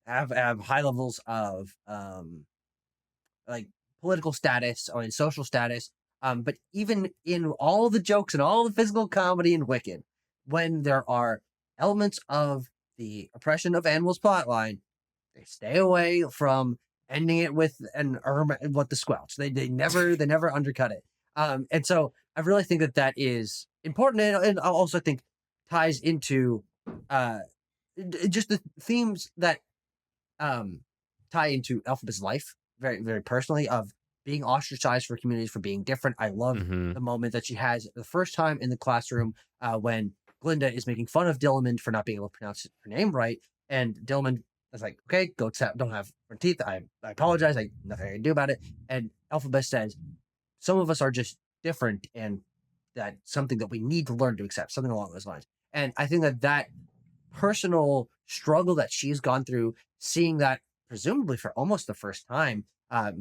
have high levels of like political status or in social status. But even in all the jokes and all the physical comedy in Wicked, when there are elements of the oppression of animals plotline, they stay away from ending it with what the squelch. They never undercut it. And so I really think that is important, and I also think ties into just the themes that tie into Elphaba's life very, very personally, of being ostracized for communities for being different. I love the moment that she has the first time in the classroom when Glinda is making fun of Dillamond for not being able to pronounce her name right, and Dillamond is like, "Okay, go accept. Don't have front teeth. I apologize. Nothing I can do about it." And Elphaba says, "Some of us are just different, and that's something that we need to learn to accept." Something along those lines. And I think that personal struggle that she's gone through, seeing that presumably for almost the first time,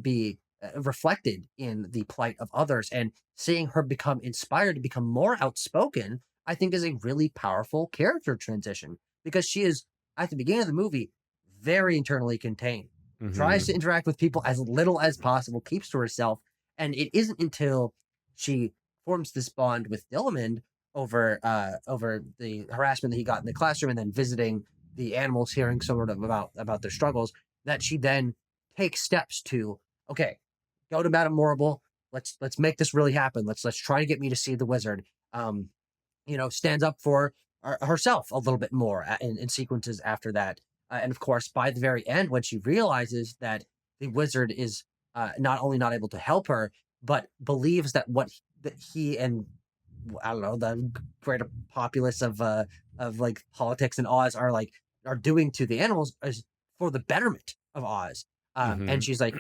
be reflected in the plight of others, and seeing her become inspired to become more outspoken, I think is a really powerful character transition, because she is, at the beginning of the movie, very internally contained, tries to interact with people as little as possible, keeps to herself. And it isn't until she forms this bond with Dillamond over the harassment that he got in the classroom, and then visiting the animals, hearing sort of about their struggles, that she then takes steps to, okay, go to Madame Morrible. Let's make this really happen. Let's try to get me to see the wizard. Stands up for herself a little bit more in sequences after that. And of course, by the very end, when she realizes that the wizard is not only not able to help her, but believes that that he and, I don't know, the greater populace of like politics in Oz are doing to the animals is for the betterment of Oz. And she's like,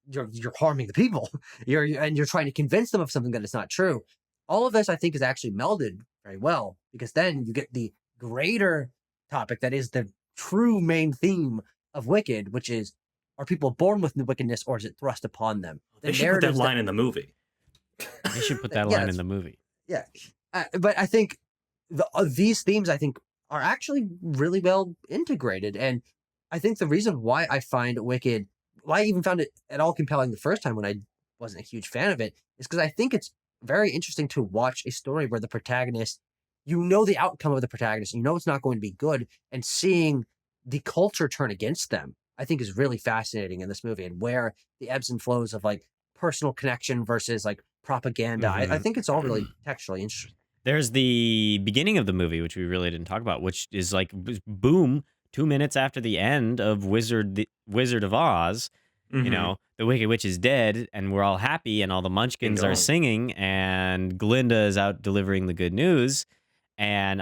you're harming the people. You're trying to convince them of something that is not true. All of this, I think, is actually melded very well, because then you get the greater topic that is the true main theme of Wicked, which is, are people born with wickedness, or is it thrust upon them? They should put that line in the movie. They should put that line in the movie. Yeah. But I think these themes, I think, are actually really well integrated. And I think the reason why I find Wicked, why I even found it at all compelling the first time when I wasn't a huge fan of it, is because I think it's very interesting to watch a story where the protagonist, the outcome of the protagonist, it's not going to be good, and seeing the culture turn against them, I think is really fascinating in this movie, and where the ebbs and flows of like personal connection versus like propaganda. I think it's all really textually interesting. There's the beginning of the movie, which we really didn't talk about, which is like, boom, 2 minutes after the end of Wizard of Oz, the Wicked Witch is dead, and we're all happy, and all the Munchkins are singing, and Glinda is out delivering the good news. And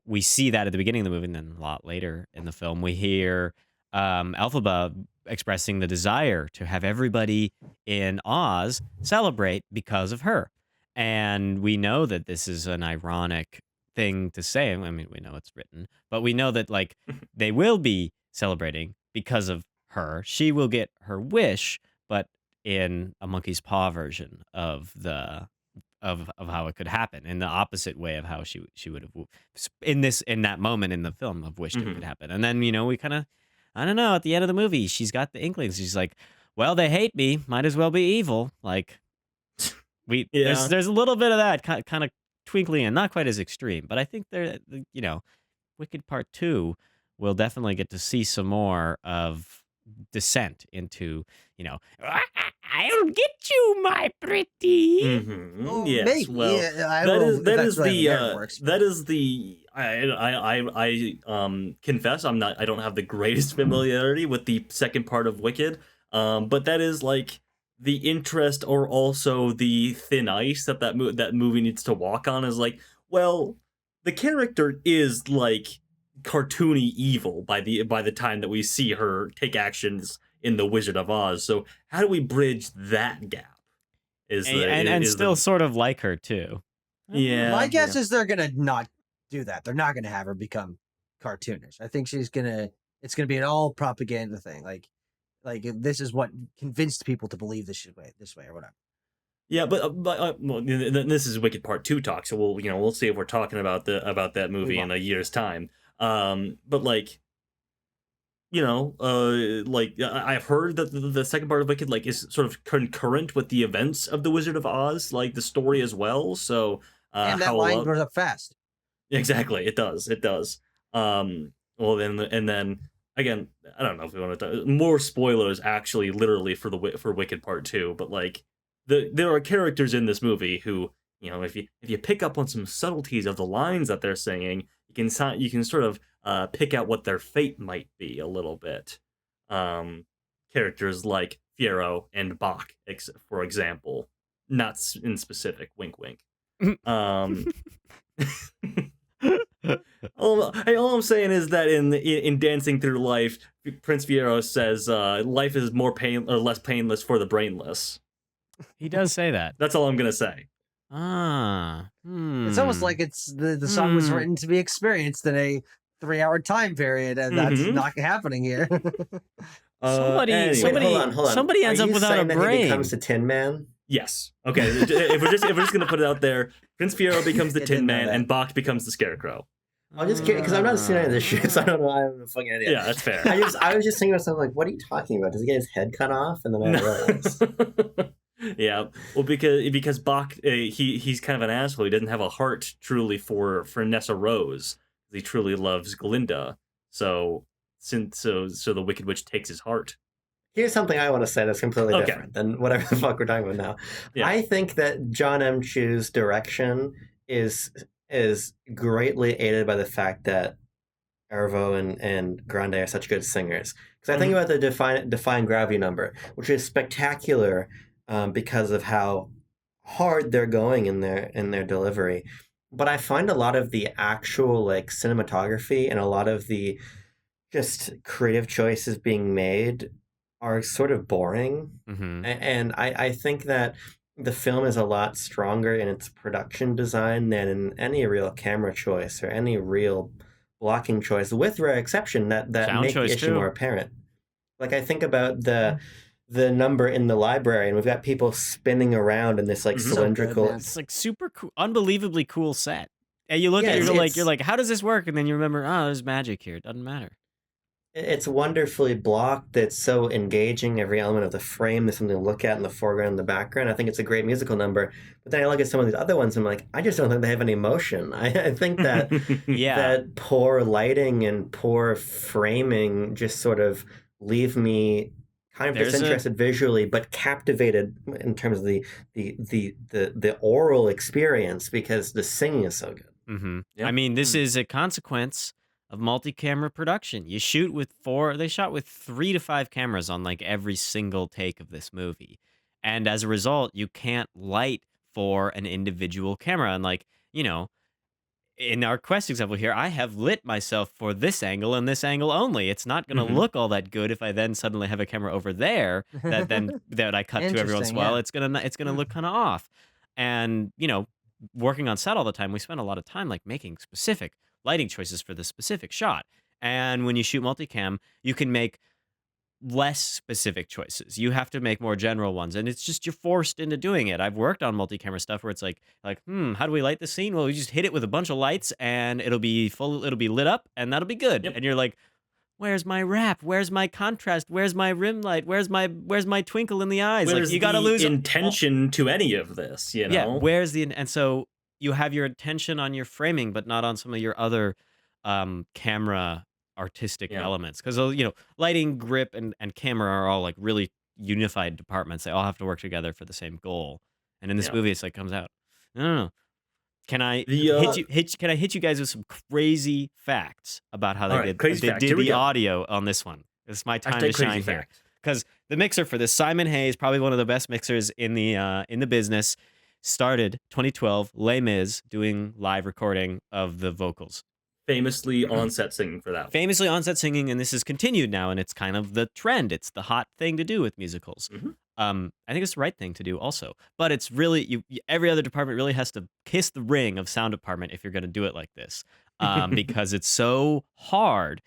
we see that at the beginning of the movie, and then a lot later in the film, we hear Elphaba expressing the desire to have everybody in Oz celebrate because of her. And we know that this is an ironic thing to say. I mean, we know it's written, but we know that like they will be celebrating because of her. She will get her wish, but in a monkey's paw version of the of how it could happen, in the opposite way of how she would have in that moment in the film have wished it could happen. And then we kind of, I don't know, at the end of the movie she's got the inklings. She's like, well, they hate me, might as well be evil. Like there's a little bit of that kind of twinkling, and not quite as extreme, but I think Wicked Part 2 we'll definitely get to see some more of descent into, I'll get you, my pretty. Mm-hmm. Yes, maybe. well, Yeah, that is the I confess I don't have the greatest familiarity with the second part of Wicked, but that is like the interest, or also the thin ice that movie needs to walk on. Is like, well, the character is like cartoony evil by the time that we see her take actions in The Wizard of Oz. So how do we bridge that gap? And still sort of like her too. Yeah. My guess is they're gonna not do that. They're not gonna have her become cartoonish. I think it's gonna be an all propaganda thing. Like this is what convinced people to believe this way or whatever. Yeah, but well, this is Wicked Part 2 talk, so we'll see if we're talking about that movie in a year's time. But like, I've heard that the second part of Wicked is sort of concurrent with the events of The Wizard of Oz, like the story as well. So and that line grows up fast. Exactly, it does. Well, then again, I don't know if we want to more spoilers actually, literally for Wicked Part 2, but like there are characters in this movie who, if you pick up on some subtleties of the lines that they're saying, you can sort of pick out what their fate might be a little bit. Characters like Fiyero and Bach, for example, not in specific. Wink, wink. All I'm saying is that in Dancing Through Life, Prince Fiyero says life is less painless for the brainless. He does say that. That's all I'm gonna say. It's almost like it's the song was written to be experienced in a 3-hour time period, and that's not happening here. Somebody hold on. Somebody ends up without a brain. He becomes the Tin Man. Yes. Okay. if we're just gonna put it out there, Prince Fiyero becomes the Tin Man, and Bach becomes the Scarecrow. I'm just kidding, because I'm not seeing any of this shit, so I don't know. I have a fucking idea. Yeah, that's fair. I was just thinking to myself, like, what are you talking about? Does he get his head cut off? And then I realized. Yeah, well, because Bach, he's kind of an asshole. He doesn't have a heart truly for Nessa Rose. He truly loves Glinda. So the Wicked Witch takes his heart. Here's something I want to say that's completely different than whatever the fuck we're talking about now. Yeah. I think that John M. Chu's direction is greatly aided by the fact that Ervo and Grande are such good singers. Because I think about the Defying Gravity number, which is spectacular because of how hard they're going in their delivery. But I find a lot of the actual cinematography and a lot of the just creative choices being made are sort of boring. And I think that the film is a lot stronger in its production design than in any real camera choice or any real blocking choice, with rare exception that make the issue more apparent. Like, I think about the number in the library, and we've got people spinning around in this cylindrical. It's super cool, unbelievably cool set. And you look at it, you're like, how does this work? And then you remember, there's magic here. It doesn't matter. It's wonderfully blocked. It's so engaging. Every element of the frame, there's something to look at in the foreground and the background. I think it's a great musical number. But then I look at some of these other ones, and I'm like, I just don't think they have any emotion. I think that that poor lighting and poor framing just sort of leave me kind of disinterested visually, but captivated in terms of the oral experience, because the singing is so good. Yep. I mean, this is a consequence of multi-camera production. They shot with 3 to 5 cameras on every single take of this movie. And as a result, you can't light for an individual camera. And in our Quest example here, I have lit myself for this angle and this angle only. It's not going to look all that good if I then suddenly have a camera over there that I cut to every once in a while. It's gonna look kind of off. And working on set all the time, we spend a lot of time making specific lighting choices for the specific shot. And when you shoot multicam, you can make less specific choices. You have to make more general ones, and it's just you're forced into doing it. I've worked on multi-camera stuff where it's like, how do we light the scene? Well, we just hit it with a bunch of lights, and it'll be lit up, and that'll be good. Yep. And you're like, where's my wrap? Where's my contrast? Where's my rim light? Where's my twinkle in the eyes? Where's like you got to lose intention to any of this, you know? Yeah, where's the and so you have your attention on your framing, but not on some of your other camera artistic elements, because lighting, grip, and camera are all like really unified departments. They all have to work together for the same goal. And in this movie, it's like comes out. No. Can I hit you guys with some crazy facts about how they did the audio on this one? It's my time to shine here, because the mixer for this, Simon Hayes, probably one of the best mixers in the business, started 2012 Les Mis doing live recording of the vocals. Famously on-set singing for that. Famously on-set singing, and this is continued now, and it's kind of the trend. It's the hot thing to do with musicals. Mm-hmm. I think it's the right thing to do also. But it's really, every other department really has to kiss the ring of sound department if you're going to do it like this, because it's so hard.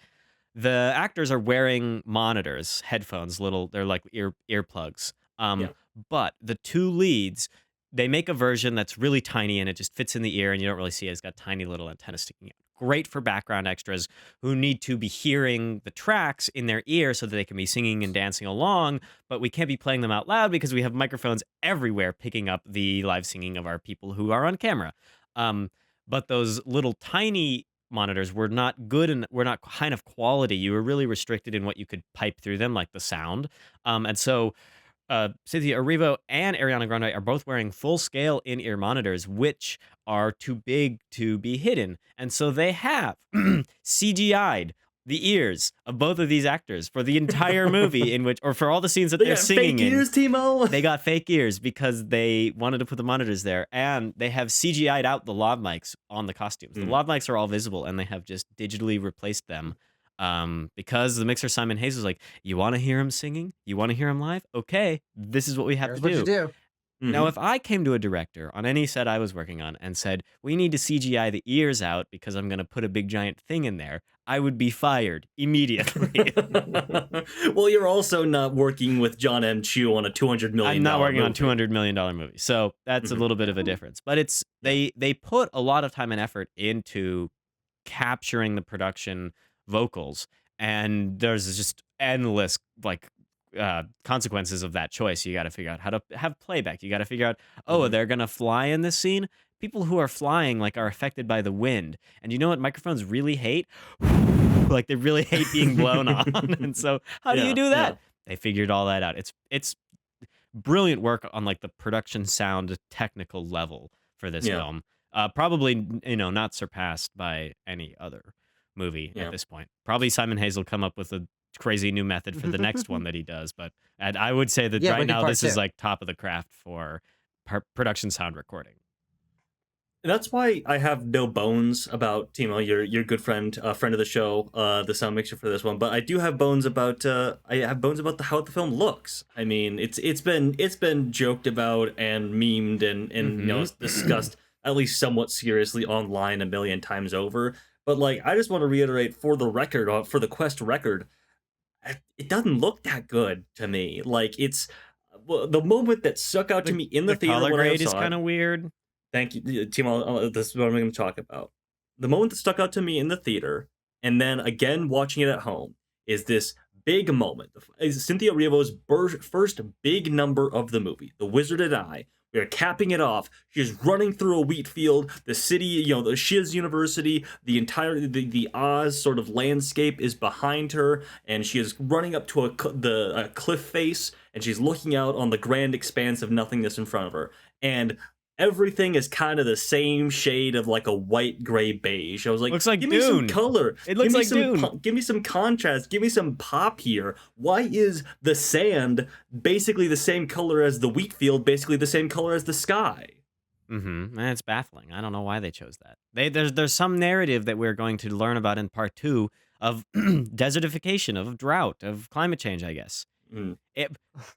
The actors are wearing monitors, headphones, they're like earplugs. But the two leads, they make a version that's really tiny, and it just fits in the ear, and you don't really see it. It's got tiny little antennas sticking out. Great for background extras who need to be hearing the tracks in their ear so that they can be singing and dancing along, but we can't be playing them out loud because we have microphones everywhere picking up the live singing of our people who are on camera. But those little tiny monitors were not good and were not kind of quality. You were really restricted in what you could pipe through them, like the sound. And so Cynthia Erivo and Ariana Grande are both wearing full-scale in-ear monitors, which are too big to be hidden. And so they have CGI'd the ears of both of these actors for the entire movie, or for all the scenes that they're singing fake ears, Timo. They got fake ears because they wanted to put the monitors there, and they have CGI'd out the lav mics on the costumes. The lav mics are all visible, and they have just digitally replaced them. Because the mixer Simon Hayes was like, you want to hear him singing? You want to hear him live? Okay, this is what we have to do. What you do. Now, if I came to a director on any set I was working on and said, we need to CGI the ears out because I'm going to put a big giant thing in there, I would be fired immediately. Well, you're also not working with John M. Chu on a $200 million I'm not working movie. on $200 million movie. So that's a little bit of a difference. But it's they put a lot of time and effort into capturing the production vocals, and there's just endless consequences of that choice. You got to figure out how to have playback. You got to figure out, they're gonna fly in this scene. People who are flying are affected by the wind, and you know what microphones really hate? They really hate being blown on. And so how do you do that? They figured all that out. It's brilliant work on the production sound technical level for this film. Probably not surpassed by any other movie at this point. Probably Simon Hayes will come up with a crazy new method for the next one that he does, but I would say that right now this is top of the craft for production sound recording. That's why I have no bones about Timo, your good friend, friend of the show, the sound mixer for this one. But I do have bones about how the film looks. I mean, it's been joked about and memed and discussed at least somewhat seriously online a million times over. But I just want to reiterate for the record, for the Quest record, it doesn't look that good to me. It's the moment that stuck out to me in the theater. Color when I grade saw is kind of weird. Thank you, Timo. This is what I'm going to talk about. The moment that stuck out to me in the theater, and then again watching it at home, is this big moment. Cynthia Erivo's first big number of the movie, The Wizard and I. We are capping it off. She is running through a wheat field. The city, the Shiz University, the entire the Oz sort of landscape is behind her, and she is running up to a cliff face, and she's looking out on the grand expanse of nothingness in front of her. And everything is kind of the same shade of a white gray beige. I was like, looks like give Dune. me some color. It looks like Dune. Give me some contrast. Give me some pop here. Why is the sand basically the same color as the wheat field, basically the same color as the sky? And it's baffling. I don't know why they chose that. There's some narrative that we're going to learn about in part 2 of desertification, of drought, of climate change, I guess.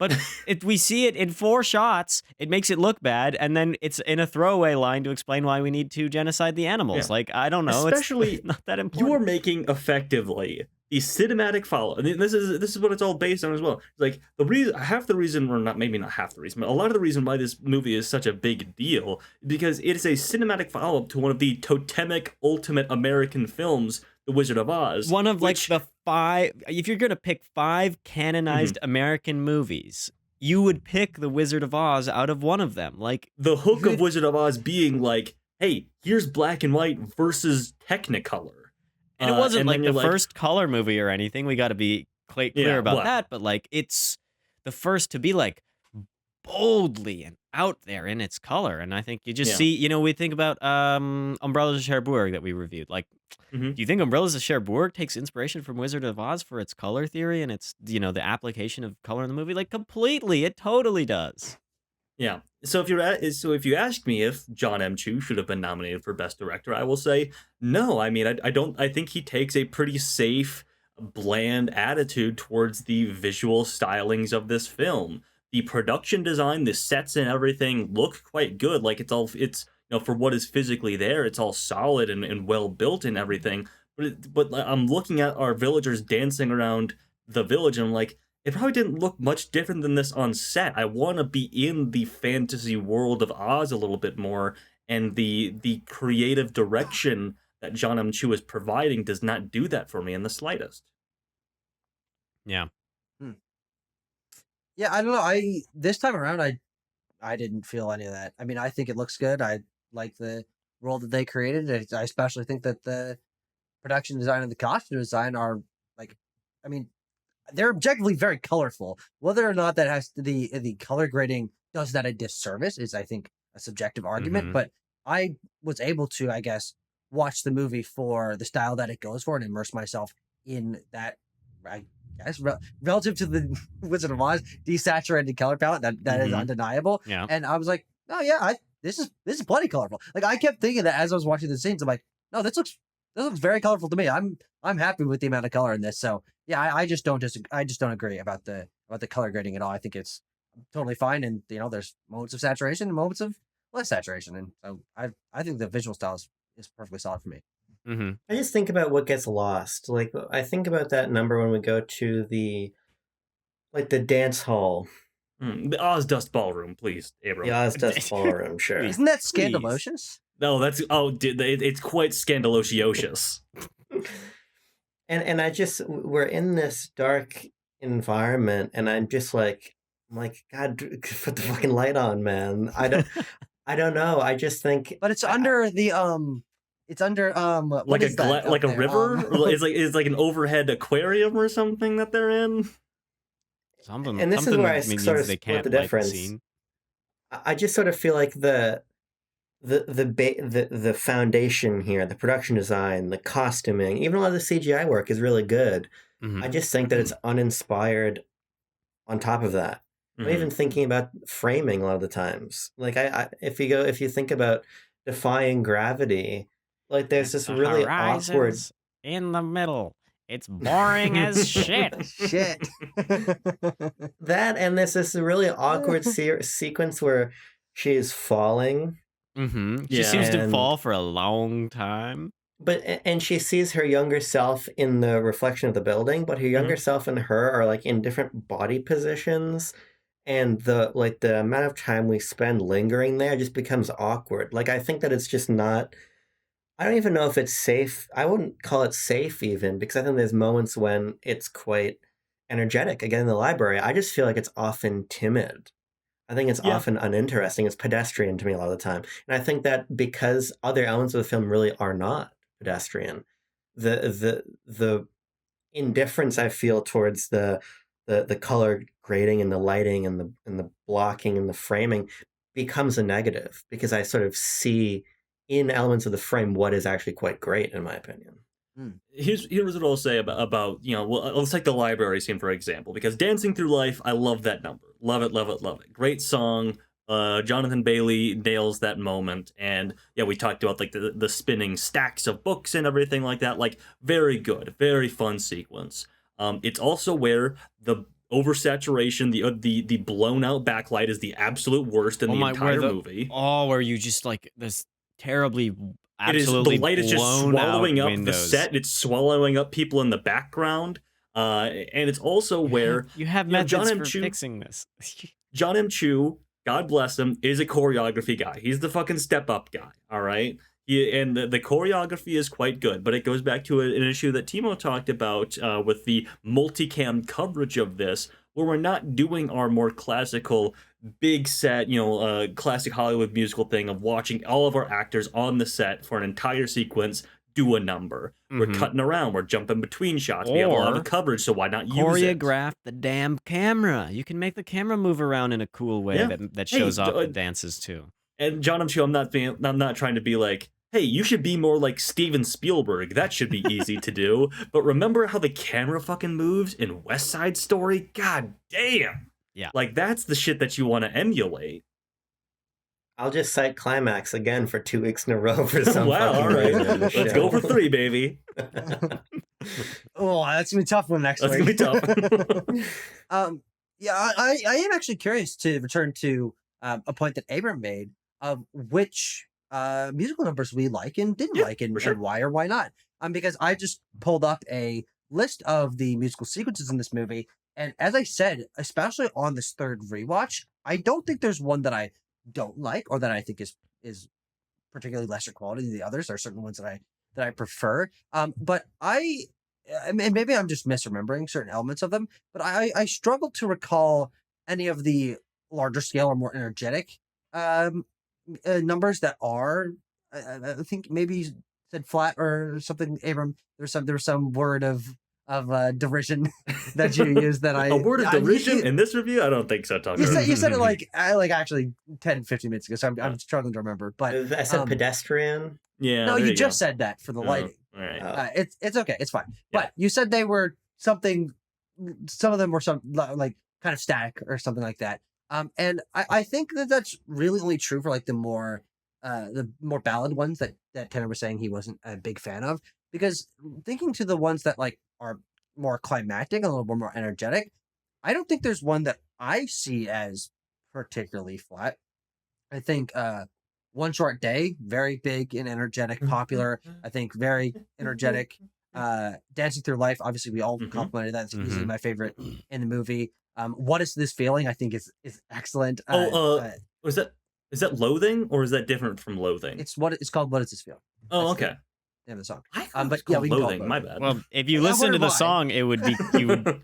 But if we see it in 4 shots, it makes it look bad, and then it's in a throwaway line to explain why we need to genocide the animals. I don't know. Especially, it's not that important. You are making effectively the cinematic follow. I mean, this is what it's all based on as well. It's like half the reason, or not, maybe not half the reason, but a lot of the reason why this movie is such a big deal, because it is a cinematic follow-up to one of the totemic ultimate American films, The Wizard of Oz. One of like the 5, if you're gonna pick 5 canonized American movies, you would pick The Wizard of Oz out of one of them. Like the hook of Wizard of Oz being like, hey, here's black and white versus Technicolor. And it wasn't like the first color movie or anything. We got to be clear about that. But like, it's the first to be like boldly and out there in its color. And I think you just see, we think about Umbrellas of Cherbourg that we reviewed. Like, do you think Umbrellas of Cherbourg takes inspiration from Wizard of Oz for its color theory and its, the application of color in the movie? Like, completely. It totally does. Yeah. So if you ask me if John M. Chu should have been nominated for Best Director, I will say no. I mean, I don't. I think he takes a pretty safe, bland attitude towards the visual stylings of this film. The production design, the sets and everything look quite good. Like it's for what is physically there, it's all solid and well built and everything. But I'm looking at our villagers dancing around the village, and I'm like, it probably didn't look much different than this on set. I want to be in the fantasy world of Oz a little bit more, and the creative direction that John M. Chu is providing does not do that for me in the slightest. Yeah. Yeah, I don't know. This time around, I didn't feel any of that. I mean, I think it looks good. I like the world that they created. I especially think that the production design and the costume design are like, I mean, they're objectively very colorful. Whether or not that has the color grading does that a disservice is, I think, a subjective argument. But I was able to, I guess, watch the movie for the style that it goes for and immerse myself in that. I guess relative to the Wizard of Oz desaturated color palette, that is undeniable. Yeah. And I was like, oh yeah, this is plenty colorful. Like I kept thinking that as I was watching the scenes, I'm like, no, this looks very colorful to me. I'm happy with the amount of color in this. So yeah, I just don't agree about the color grading at all. I think it's totally fine, and there's moments of saturation and moments of less saturation, and so I think the visual style is perfectly solid for me. I just think about what gets lost. Like I think about that number when we go to the dance hall. The Oz Dust Ballroom, please, Abram. The Oz Dust Ballroom, sure. Isn't that scandalocious? No, it's quite scandalocious. And we're in this dark environment, and I'm like, God, put the fucking light on, man. I don't know. I just think, but it's under the It's under like a river. It's like an overhead aquarium or something that they're in. Something. And this is where I sort of split the difference. I just sort of feel like the foundation here, the production design, the costuming, even a lot of the CGI work is really good. I just think that it's uninspired. On top of that, I'm even thinking about framing a lot of the times. Like if you think about Defying Gravity, like there's this really awkward in the middle. It's boring as shit. Shit. That, and there's this really awkward sequence where she is falling. She seems to fall for a long time. And she sees her younger self in the reflection of the building, but her younger self and her are like in different body positions. And the amount of time we spend lingering there just becomes awkward. Like, I think that it's just not, I don't even know if it's safe. I wouldn't call it safe even, because I think there's moments when it's quite energetic. Again, in the library, I just feel like it's often timid. I think it's often uninteresting. It's pedestrian to me a lot of the time. And I think that because other elements of the film really are not pedestrian, the indifference I feel towards the color grading and the lighting and the blocking and the framing becomes a negative, because I sort of see in elements of the frame what is actually quite great, in my opinion. Here's what I'll say about let's take the library scene for example, because Dancing Through Life, I love that number. Love it. Great song. Jonathan Bailey nails that moment, and we talked about like the spinning stacks of books and everything like that. Like, very good, very fun sequence. It's also where the oversaturation, the blown out backlight is the absolute worst in the entire movie. Where you just like this terribly absolutely the light is just blown swallowing out up windows. the set. It's swallowing up people in the background. And it's also where you have methods for fixing this. John M. Chu, God bless him, is a choreography guy. He's the fucking step-up guy, all right? And the choreography is quite good, but it goes back to an issue that Timo talked about with the multicam coverage of this, where we're not doing our more classical, big set, classic Hollywood musical thing of watching all of our actors on the set for an entire sequence do a number. We're cutting around. We're jumping between shots. We have a lot of coverage, so why not use it? Choreograph the damn camera. You can make the camera move around in a cool way that shows off the dances too. And John M. Chu, I'm not trying to be like, hey, you should be more like Steven Spielberg. That should be easy to do. But remember how the camera fucking moves in West Side Story? God damn. Yeah. Like, that's the shit that you want to emulate. I'll just cite Climax again for 2 weeks in a row for some wow, fucking all right. reason. Let's go for 3, baby. Oh, that's gonna be a tough one next week. That's gonna be tough. Yeah, I am actually curious to return to a point that Abram made of which musical numbers we like and didn't like, and why or why not. Because I just pulled up a list of the musical sequences in this movie, and as I said, especially on this third rewatch, I don't think there's one that I don't like or that I think is particularly lesser quality than the others. There are certain ones that I prefer. But maybe I'm just misremembering certain elements of them, but I struggle to recall any of the larger scale or more energetic numbers that are. I think maybe you said flat or something, Abram. There was some word of derision that you used that a word of derision in this review? I don't think so. You said it like actually 10, 15 minutes ago, so I'm struggling to remember. But I said pedestrian. Yeah. No, you just said that for the lighting. All right. It's okay. It's fine. Yeah. But you said they were something. Some of them were some like kind of static or something like that. And I think that's really only true for like the more ballad ones that Tanner was saying he wasn't a big fan of. Because thinking to the ones that like are more climactic and a little bit more energetic, I don't think there's one that I see as particularly flat. I think One Short Day, very big and energetic, popular. I think very energetic. Dancing Through Life, obviously we all complimented that. It's easily my favorite in the movie. What Is This Feeling? I think is excellent. Is that Loathing or is that different from Loathing? It's called What Is This Feeling? Oh, okay. Name of the song. But yeah, we can Loathing. My bad. Well, if you listen to the song, you would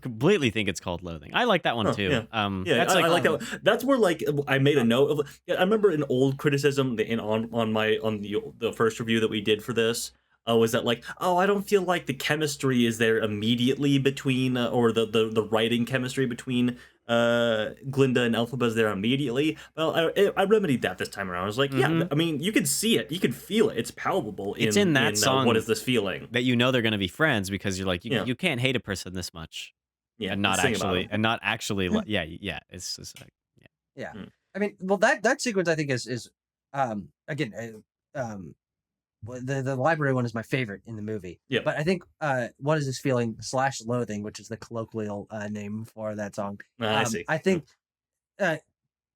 completely think it's called Loathing. I like that one too. Yeah, I like that. That's where like I made a note of. I remember an old criticism on the first review that we did for this. Was that like, I don't feel like the chemistry is there immediately between, or the writing chemistry between Glinda and Elphaba is there immediately. Well, I remedied that this time around. I was like, yeah, I mean, you can see it, you can feel it. It's palpable. It's in that song. What Is This Feeling? That they're going to be friends because you're like, you can't hate a person this much. Yeah, and not actually. Yeah. It's just like, yeah. I mean, well, that sequence I think is again. The library one is my favorite in the movie. Yeah. But I think What Is This Feeling / Loathing, which is the colloquial name for that song. I see. I think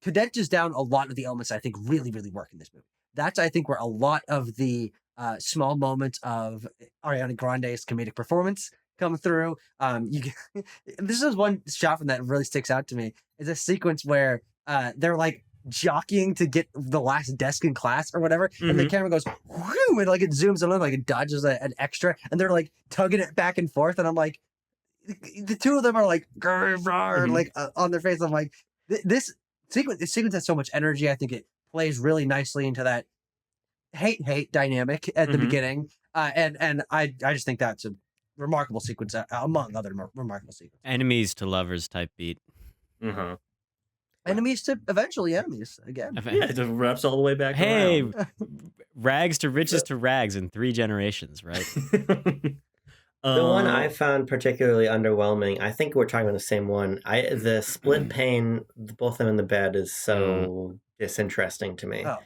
condenses down a lot of the elements I think really, really work in this movie. That's, I think, where a lot of the small moments of Ariana Grande's comedic performance come through. This is one shot from that really sticks out to me. It's a sequence where they're like jockeying to get the last desk in class or whatever, and the camera goes whoo, and like it zooms in, like it dodges an extra, and they're like tugging it back and forth, and I'm like, the two of them are like like on their face. I'm like, this sequence has so much energy. I think it plays really nicely into that hate dynamic at the beginning, and I just think that's a remarkable sequence among other remarkable sequences. Enemies to lovers type beat. Enemies to eventually enemies again. Yeah, it wraps all the way back. Hey, around. rags to riches to rags in 3 generations, right? The one I found particularly underwhelming, I think we're talking about the same one. The split pane, both of them in the bed, is so disinteresting to me. Oh.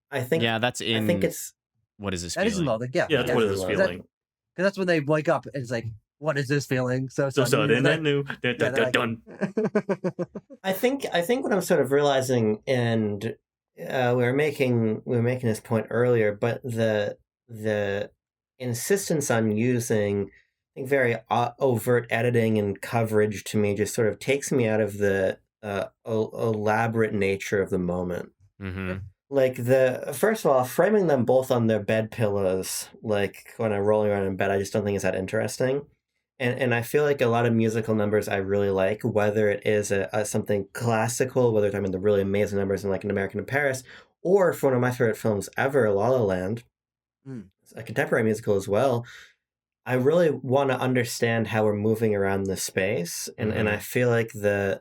I think. Yeah, that's in. I think it's. What is this? That is Loathing. Yeah, that's What Is This Feeling? Because that's when they wake up and it's like, what is this feeling? So sudden and new. Dun. I think what I'm sort of realizing, and we were making this point earlier, but the insistence on using, I think, very overt editing and coverage to me just sort of takes me out of the elaborate nature of the moment. Mm-hmm. Like first of all, framing them both on their bed pillows, like when I'm rolling around in bed, I just don't think it's that interesting. And I feel like a lot of musical numbers I really like, whether it is a something classical, whether it's I mean the really amazing numbers in like An American in Paris, or for one of my favorite films ever, La La Land, a contemporary musical as well. I really want to understand how we're moving around the space, and I feel like the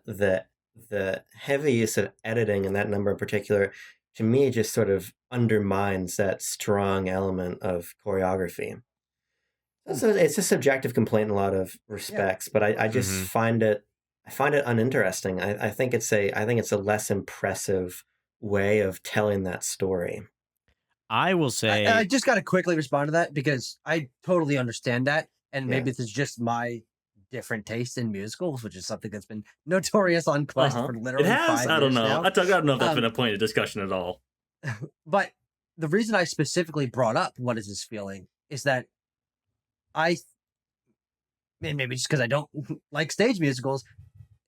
heavy use of editing in that number in particular, to me, just sort of undermines that strong element of choreography. So it's a subjective complaint in a lot of respects, but I just find it uninteresting. I think it's a less impressive way of telling that story. I will say I just got to quickly respond to that because I totally understand that, and maybe this is just my different taste in musicals, which is something that's been notorious on Quest for literally 5 years I don't know. now. I don't know if that's been a point of discussion at all. But the reason I specifically brought up what is this feeling is that and maybe just because I don't like stage musicals,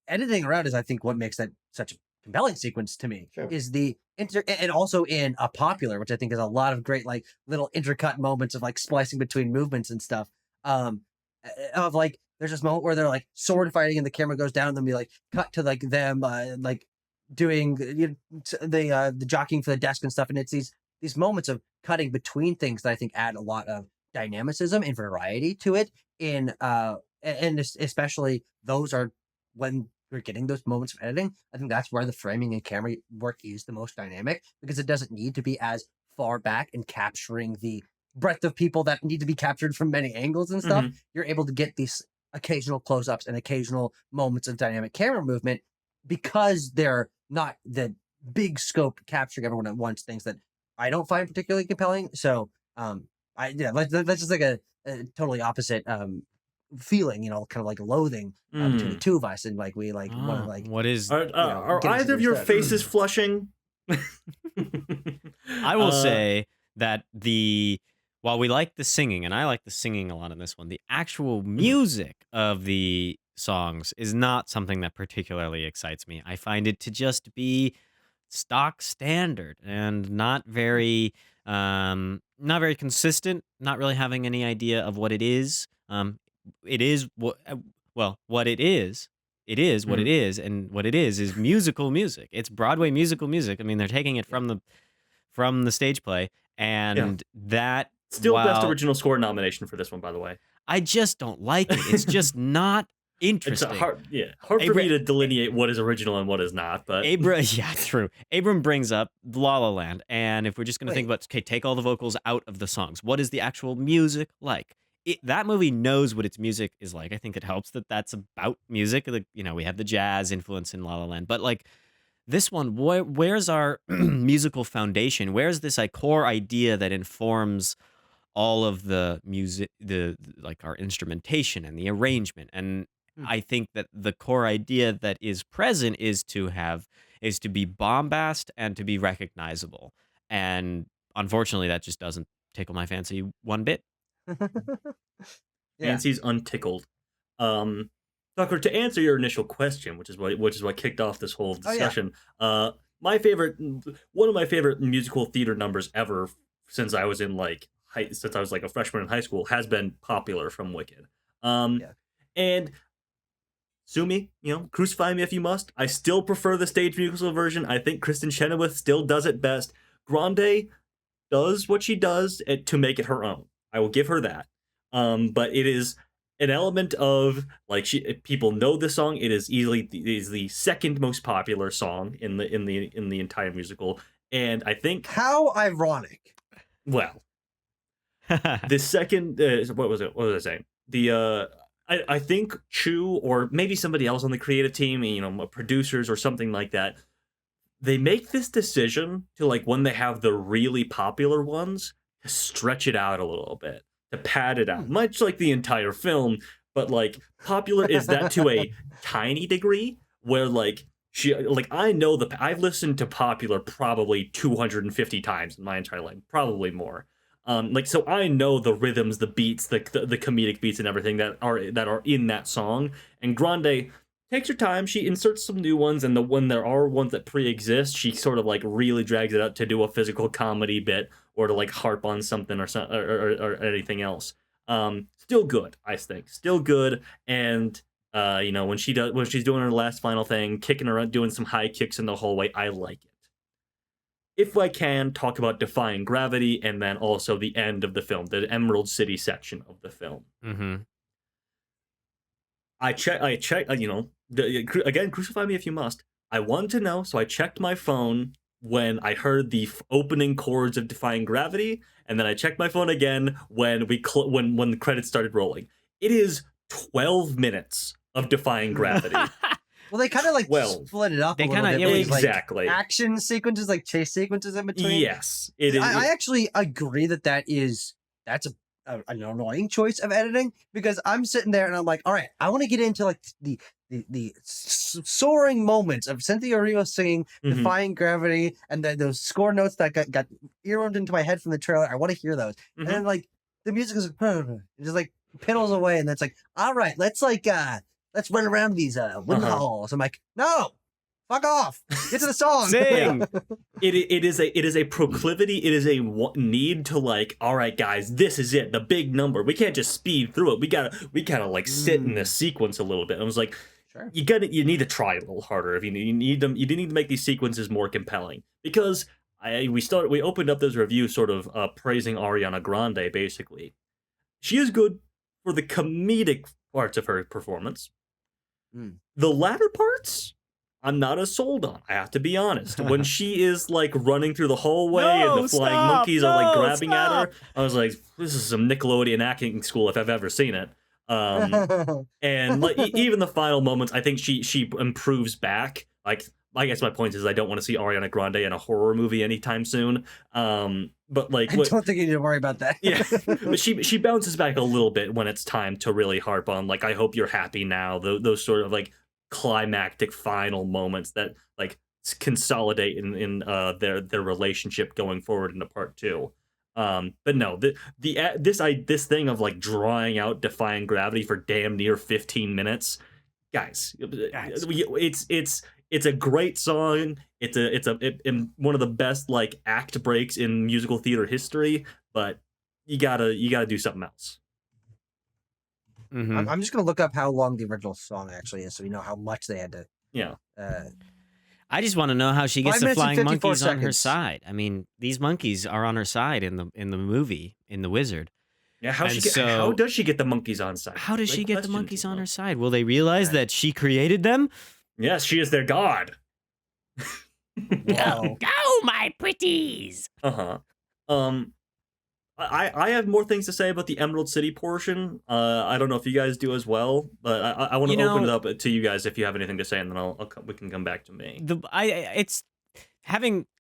editing around is, I think, what makes that such a compelling sequence to me. Sure. Is the and also in a popular, which I think is a lot of great like little intercut moments of like splicing between movements and stuff. Of like there's this moment where they're like sword fighting and the camera goes down and then we like cut to like them like doing the jockeying for the desk and stuff, and it's these moments of cutting between things that I think add a lot of dynamicism and variety to it. And especially those are when we're getting those moments of editing. I think that's where the framing and camera work is the most dynamic, because it doesn't need to be as far back and capturing the breadth of people that need to be captured from many angles and stuff. You're able to get these occasional close-ups and occasional moments of dynamic camera movement because they're not the big scope capturing everyone at once, things that I don't find particularly compelling. So that's just like a totally opposite feeling, kind of like loathing between the two of us, and like we like want to like what is are either of your faces flushing? I will say that while we like the singing, and I like the singing a lot in this one, the actual music of the songs is not something that particularly excites me. I find it to just be stock standard and not very consistent, not really having any idea of what it is. It is what it is. It is what it is, and what it is musical music. It's Broadway musical music. I mean, they're taking it from the stage play, and that still best original score nomination for this one, by the way. I just don't like it. It's just not interesting. It's hard for me to delineate what is original and what is not. But true. Abram brings up La La Land, and if we're just going to think about, okay, take all the vocals out of the songs, what is the actual music like? That movie knows what its music is like. I think it helps that that's about music. Like, we have the jazz influence in La La Land, but like this one, where's our musical foundation? Where's this core idea that informs all of the music, like our instrumentation and the arrangement? And I think that the core idea that is present is to be bombast and to be recognizable. And unfortunately, that just doesn't tickle my fancy one bit. Nancy's untickled. Tucker, to answer your initial question, which is what kicked off this whole discussion, one of my favorite musical theater numbers ever since I was in since I was like a freshman in high school has been Popular from Wicked. And sue me, crucify me if you must. I still prefer the stage musical version. I think Kristen Chenoweth still does it best. Grande does what she does to make it her own. I will give her that. But it is an element of people know the song. It is the second most popular song in the entire musical, and I think how ironic. Well, the second what was it? What was I saying? I think Chu or maybe somebody else on the creative team, producers or something like that, they make this decision to when they have the really popular ones to stretch it out a little bit, to pad it out, much like the entire film. But Popular is that to a tiny degree, where I know I've listened to Popular probably 250 times in my entire life, probably more. So I know the rhythms, the beats, the comedic beats and everything that are in that song. And Grande takes her time. She inserts some new ones, and when there are ones that pre-exist, she sort of like really drags it out to do a physical comedy bit or to like harp on something or anything else. Still good, I think. Still good. And when she's doing her last final thing, kicking around, doing some high kicks in the hallway, I like it. If I can, talk about Defying Gravity and then also the end of the film, the Emerald City section of the film. Mm-hmm. I checked, again, crucify me if you must. I wanted to know, so I checked my phone when I heard the opening chords of Defying Gravity, and then I checked my phone again when when the credits started rolling. It is 12 minutes of Defying Gravity. Well, they kind of split it up. They kind of exactly action sequences, like chase sequences in between. Yes, it is. I actually agree that's an annoying choice of editing, because I'm sitting there and I'm like, all right, I want to get into like the soaring moments of Cynthia Erivo singing Defying Gravity, and those score notes that got earwormed into my head from the trailer. I want to hear those. And then like the music is it just like piddles away, and that's like, all right, let's run around these wind halls. I'm like, no, fuck off, get to the song. Sing. It is a proclivity. It is a need to like, all right, guys, this is it, the big number. We can't just speed through it. We gotta like sit in this sequence a little bit. And I was like, sure. You need to try a little harder. If you need to make these sequences more compelling, because we opened up this review sort of praising Ariana Grande. Basically, she is good for the comedic parts of her performance. The latter parts, I'm not as sold on, I have to be honest. When she is like running through the hallway and the flying monkeys are like grabbing at her, I was like, this is some Nickelodeon acting school if I've ever seen it. And like, even the final moments, I think she improves back. Like, I guess my point is I don't want to see Ariana Grande in a horror movie anytime soon. But like, I don't think you need to worry about that. Yeah, but she bounces back a little bit when it's time to really harp on like, I hope you're happy now. Those sort of like climactic final moments that like consolidate in their relationship going forward into part 2. But no, this thing of like drawing out Defying Gravity for damn near 15 minutes, guys, it's a great song. It's one of the best like act breaks in musical theater history. But you gotta do something else. I'm just gonna look up how long the original song actually is, so we know how much they had to. Yeah. I just want to know how she gets the flying monkeys seconds. on her side. I mean, these monkeys are on her side in the movie, in The Wizard. Yeah, how does she get the monkeys on side? How does she get the monkeys on her side? Will they realize that she created them? Yes, she is their god. Go, my pretties. I have more things to say about the Emerald City portion. I don't know if you guys do as well, but I want to open it up to you guys if you have anything to say, and then we can come back to me.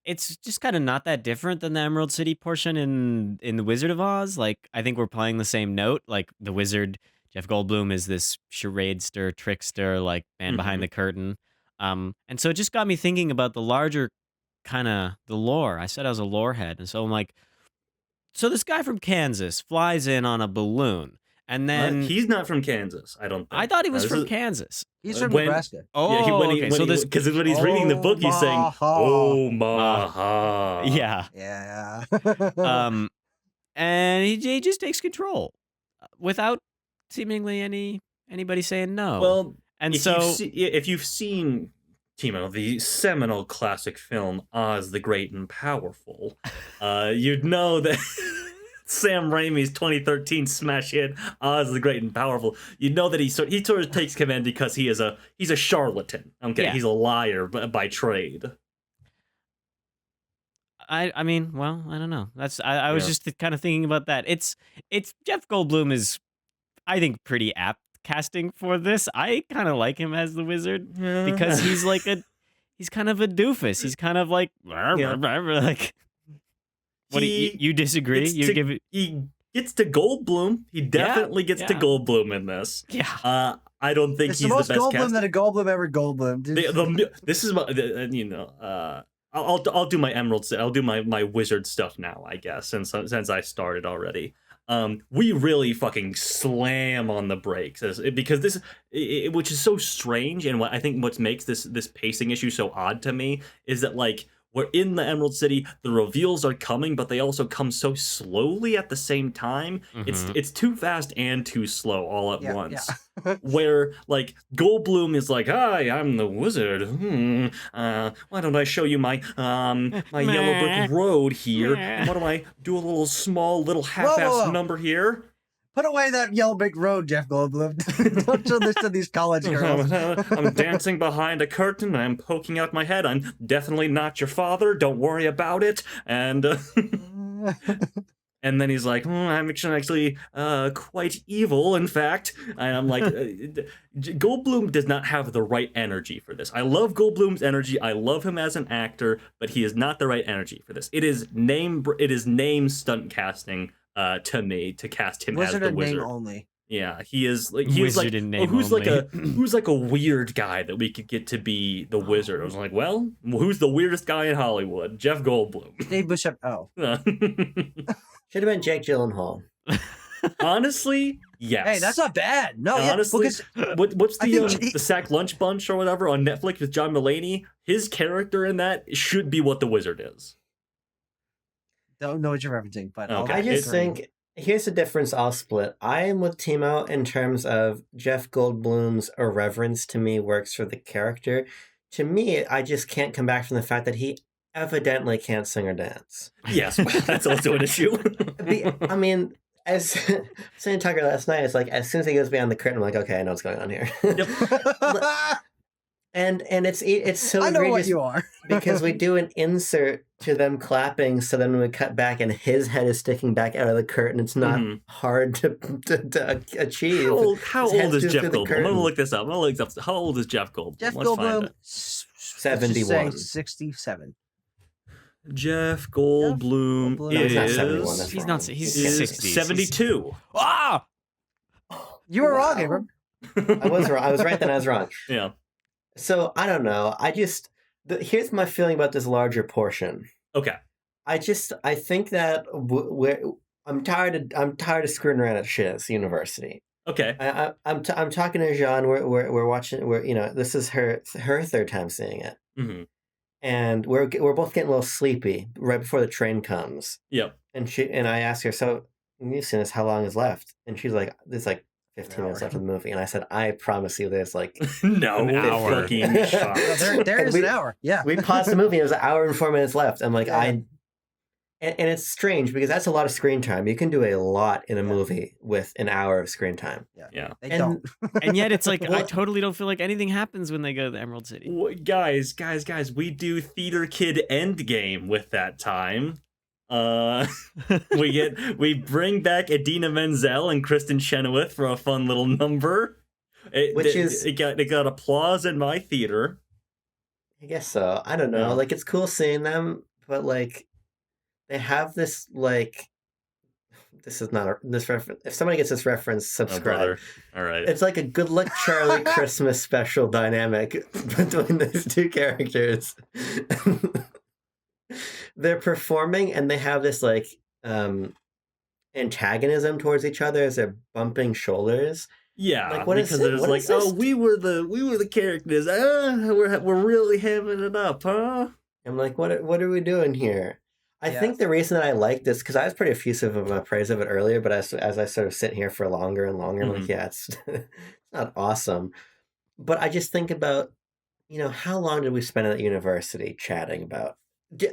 It's just kind of not that different than the Emerald City portion in The Wizard of Oz. Like, I think we're playing the same note. Like, the Wizard, Jeff Goldblum, is this charadester, trickster, like man behind the curtain. And so it just got me thinking about the larger kind of the lore. I said I was a lore head, and so I'm like, so this guy from Kansas flies in on a balloon, and then he's not from Kansas. I don't think. I thought he was from Kansas. He's from Nebraska. Oh, okay. So this, because when he's reading the book, he's saying Omaha. Yeah. And he just takes control without seemingly anybody saying no. Well, and if you've seen, Timo, the seminal classic film Oz the Great and Powerful, you'd know that Sam Raimi's 2013 smash hit Oz the Great and Powerful. You'd know that he sort of takes command because he's a charlatan. Okay, yeah. He's a liar by trade. I mean, well, I don't know. I was just kind of thinking about that. It's Jeff Goldblum is, I think, pretty apt casting for this. I kind of like him as the Wizard because he's kind of a doofus. He's kind of like like. What you disagree? He gets to Goldblum. He definitely gets to Goldblum in this. Yeah. I don't think it's he's the most the best Goldblum cast. that a Goldblum ever Goldblum. This is I'll do my emeralds. I'll do my wizard stuff now, I guess, since I started already. We really fucking slam on the brakes because this, which is so strange, and what makes this pacing issue so odd to me is that like we're in the Emerald City, the reveals are coming, but they also come so slowly at the same time. Mm-hmm. It's too fast and too slow all at once. Yeah. Where like Goldblum is like, "Hi, I'm the wizard. Why don't I show you my yellow brick road here? And why don't I do a little small half-assed number here?" Put away that yellow brick road, Jeff Goldblum. Don't show this to these college girls. I'm dancing behind a curtain and I'm poking out my head. I'm definitely not your father. Don't worry about it. And and then he's like, I'm actually quite evil, in fact. And I'm like, Goldblum does not have the right energy for this. I love Goldblum's energy. I love him as an actor, but he is not the right energy for this. It is name stunt casting. To me, to cast him wizard as the wizard. Name only. Yeah, who's like a weird guy that we could get to be the wizard. I was like, well, who's the weirdest guy in Hollywood? Jeff Goldblum. Dave Bishop. Oh, should have been Jake Gyllenhaal. Honestly, yes. Hey, that's not bad. No, honestly, what's the Sack Lunch Bunch or whatever on Netflix with John Mulaney? His character in that should be what the wizard is. Don't know what you're referencing, but okay. I just think here's the difference I'll split. I am with Timo in terms of Jeff Goldblum's irreverence to me works for the character. To me, I just can't come back from the fact that he evidently can't sing or dance. Yes, that's also an issue. I mean, as saying Tucker last night, it's like as soon as he goes beyond the curtain, I'm like, okay, I know what's going on here. Yep. And it's so I know egregious what you are. because we do an insert to them clapping, so then we cut back and his head is sticking back out of the curtain. It's not hard to achieve. How old is Jeff Goldblum? I'm gonna look this up. How old is Jeff Goldblum? Jeff Goldblum, 71, 67. Jeff Goldblum is he's not. He's 60. 72. Ah, you were wrong, Abram. I was wrong. I was right then. I was wrong. Yeah. So I don't know. Here's my feeling about this larger portion. Okay. I think that I'm tired of screwing around at Shiz University. Okay. I'm talking to Jean. We're watching. This is her third time seeing it. Mm-hmm. And we're both getting a little sleepy right before the train comes. Yep. And I asked her, so you've seen this, how long is left? And she's like, there's like 15 minutes left of the movie. And I said, I promise you there's like no hour. Fucking shot. There is an hour. Yeah. We paused the movie. It was an hour and 4 minutes left. I'm like, and it's strange because that's a lot of screen time. You can do a lot in a movie with an hour of screen time. Yeah. They don't. And yet it's like, I totally don't feel like anything happens when they go to the Emerald City. Guys, we do Theater Kid Endgame with that time. We bring back Idina Menzel and Kristen Chenoweth for a fun little number. It got applause in my theater. I guess so. I don't know. Like, it's cool seeing them, but like they have this like. This is not this reference. If somebody gets this reference, subscribe. All right. It's like a Good Luck Charlie Christmas special dynamic between these two characters. They're performing and they have this like antagonism towards each other as they're bumping shoulders. Yeah, like, because there's like, oh, we were the characters. We're really having it up, huh? I'm like, what are we doing here? I think the reason that I like this, because I was pretty effusive of my praise of it earlier, but as I sort of sit here for longer and longer, I'm like, it's not awesome. But I just think about, how long did we spend at university chatting about?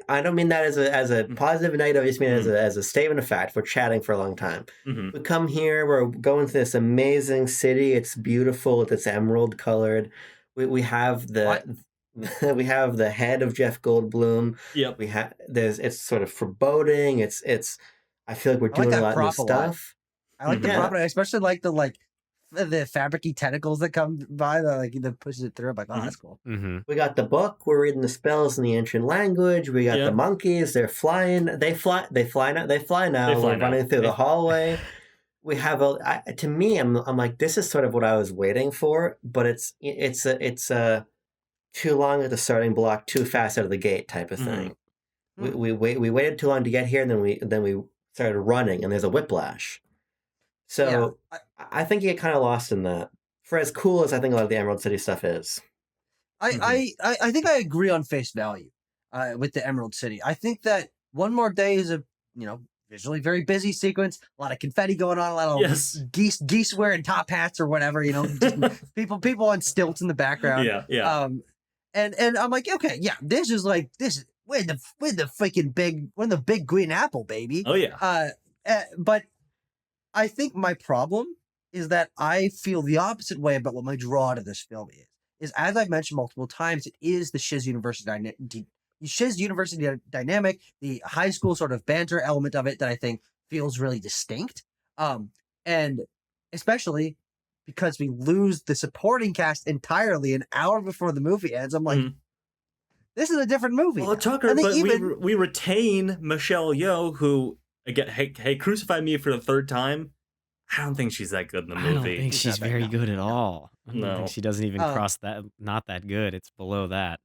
I don't mean that as a positive note. I just mean as a statement of fact. We're chatting for a long time. Mm-hmm. We come here. We're going to this amazing city. It's beautiful. It's emerald colored. We have we have the head of Jeff Goldblum. Yep. It's sort of foreboding. It's. I feel like we're doing a lot of new stuff. I like the prop. I especially like the fabric-y tentacles that come by that pushes it through. I'm like, that's cool. Mm-hmm. We got the book. We're reading the spells in the ancient language. We got the monkeys. They're flying. They fly now. We're running through the hallway. we have to me, I'm like, this is sort of what I was waiting for, but it's a too long at the starting block, too fast out of the gate type of thing. We waited too long to get here, and then we started running, and there's a whiplash. So I think you get kind of lost in that. For as cool as I think a lot of the Emerald City stuff is, I think I agree on face value with the Emerald City. I think that One More Day is a visually very busy sequence, a lot of confetti going on, a lot of geese wearing top hats or whatever, just people on stilts in the background. Yeah. And I'm like, okay, yeah, this is we're the big green apple, baby. Oh yeah. But I think my problem is that I feel the opposite way about what my draw to this film is as I've mentioned multiple times, it is the Shiz University dynamic, the high school sort of banter element of it that I think feels really distinct. And especially because we lose the supporting cast entirely an hour before the movie ends. I'm like, this is a different movie. Well, Tucker, but we retain Michelle Yeoh, who, again, hey, crucify me for the third time. I don't think she's that good in the movie. I don't think she's very good at all. I don't think she doesn't even cross that. Not that good. It's below that.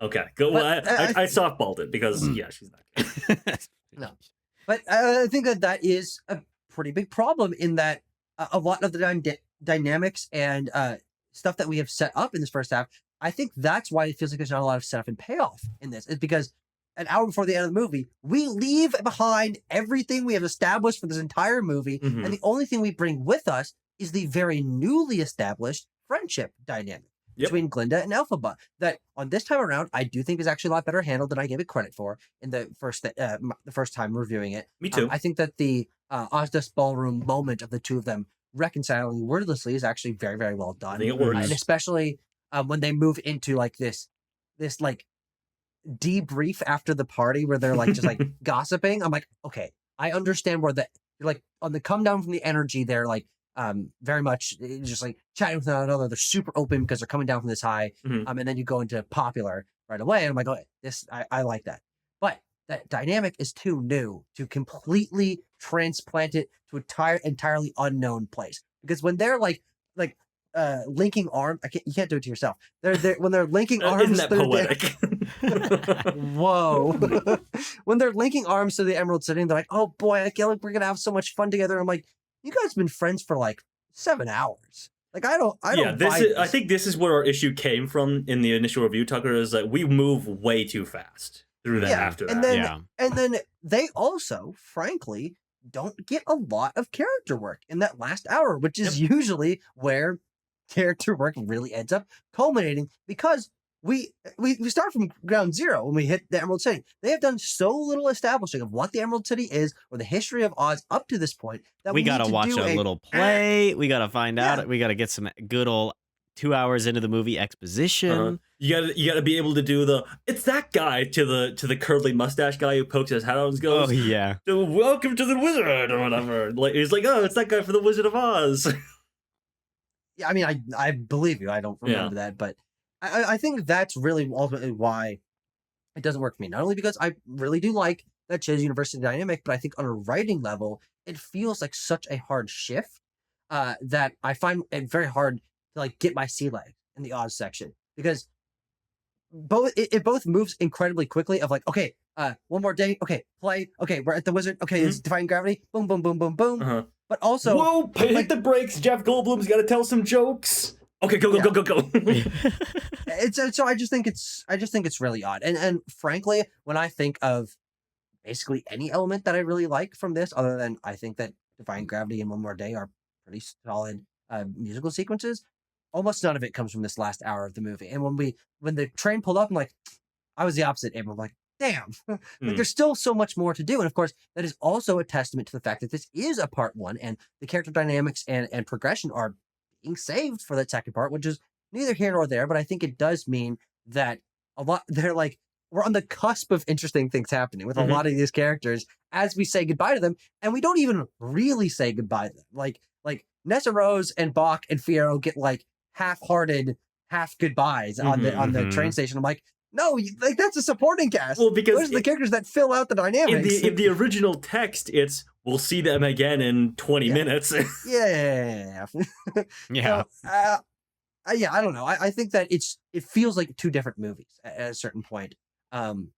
Okay, go. But, I softballed it because she's not good. No, but I think that is a pretty big problem in that a lot of the dynamics and stuff that we have set up in this first half. I think that's why it feels like there's not a lot of setup and payoff in this. It's because an hour before the end of the movie, we leave behind everything we have established for this entire movie, and the only thing we bring with us is the very newly established friendship dynamic between Glinda and Elphaba. That on this time around, I do think is actually a lot better handled than I gave it credit for in the first time reviewing it. Me too. I think that the Ozdust Ballroom moment of the two of them reconciling wordlessly is actually very, very well done. I think it works, and especially when they move into this debrief after the party where they're just gossiping. I'm like, okay, I understand where you're on the come down from the energy. They're very much just chatting with one another. They're super open because they're coming down from this high. And then you go into popular right away. And I'm like, oh, I like that. But that dynamic is too new to completely transplant it to an entirely unknown place. Because when they're linking arms, you can't do it to yourself. When they're linking arms, isn't that poetic? Whoa! When they're linking arms to the Emerald City, they're like, "Oh boy, I feel like we're gonna have so much fun together." I'm like, "You guys have been friends for 7 hours." I don't. I think this is where our issue came from in the initial review. Tucker is that we move way too fast through that. After that, and then they also, frankly, don't get a lot of character work in that last hour, which is usually where character work really ends up culminating, because we start from ground zero when we hit the Emerald City. They have done so little establishing of what the Emerald City is or the history of Oz up to this point that we gotta watch a little play. We gotta find out. We gotta get some good old 2 hours into the movie exposition. You gotta be able to do it's that guy to the curly mustache guy who pokes his head out and goes, "Oh yeah, welcome to the Wizard," or whatever. He's like, "Oh, it's that guy for the Wizard of Oz." Yeah, I mean, I believe you. I don't remember that, but I think that's really ultimately why it doesn't work for me. Not only because I really do like that Shiz University dynamic, but I think on a writing level, it feels like such a hard shift that I find it very hard to get my sea legs in the Oz section, because it both moves incredibly quickly. Of okay, one more day, okay, play, okay, we're at the Wizard, okay, it's defying gravity, boom, boom, boom, boom, boom. But also, whoa, hit the brakes. Jeff Goldblum's got to tell some jokes. Okay, go. So I just think it's really odd. And frankly, when I think of basically any element that I really like from this, other than I think that Defying Gravity and One More Day are pretty solid musical sequences, almost none of it comes from this last hour of the movie. And when the train pulled up, I'm like, I was the opposite, Abram. I'm like, damn, there's still so much more to do. And of course, that is also a testament to the fact that this is a part one, and the character dynamics and progression are being saved for that second part, which is neither here nor there. But I think it does mean that we're on the cusp of interesting things happening with a lot of these characters as we say goodbye to them, and we don't even really say goodbye to them. Like Nessa Rose and Bach and Fierro get half-hearted, half goodbyes on the train station. I'm like, No, like that's a supporting cast. Well, because those are the characters that fill out the dynamics. In the original text, it's we'll see them again in 20 minutes. Yeah. Yeah. Yeah, I don't know. I think that it feels like two different movies at a certain point,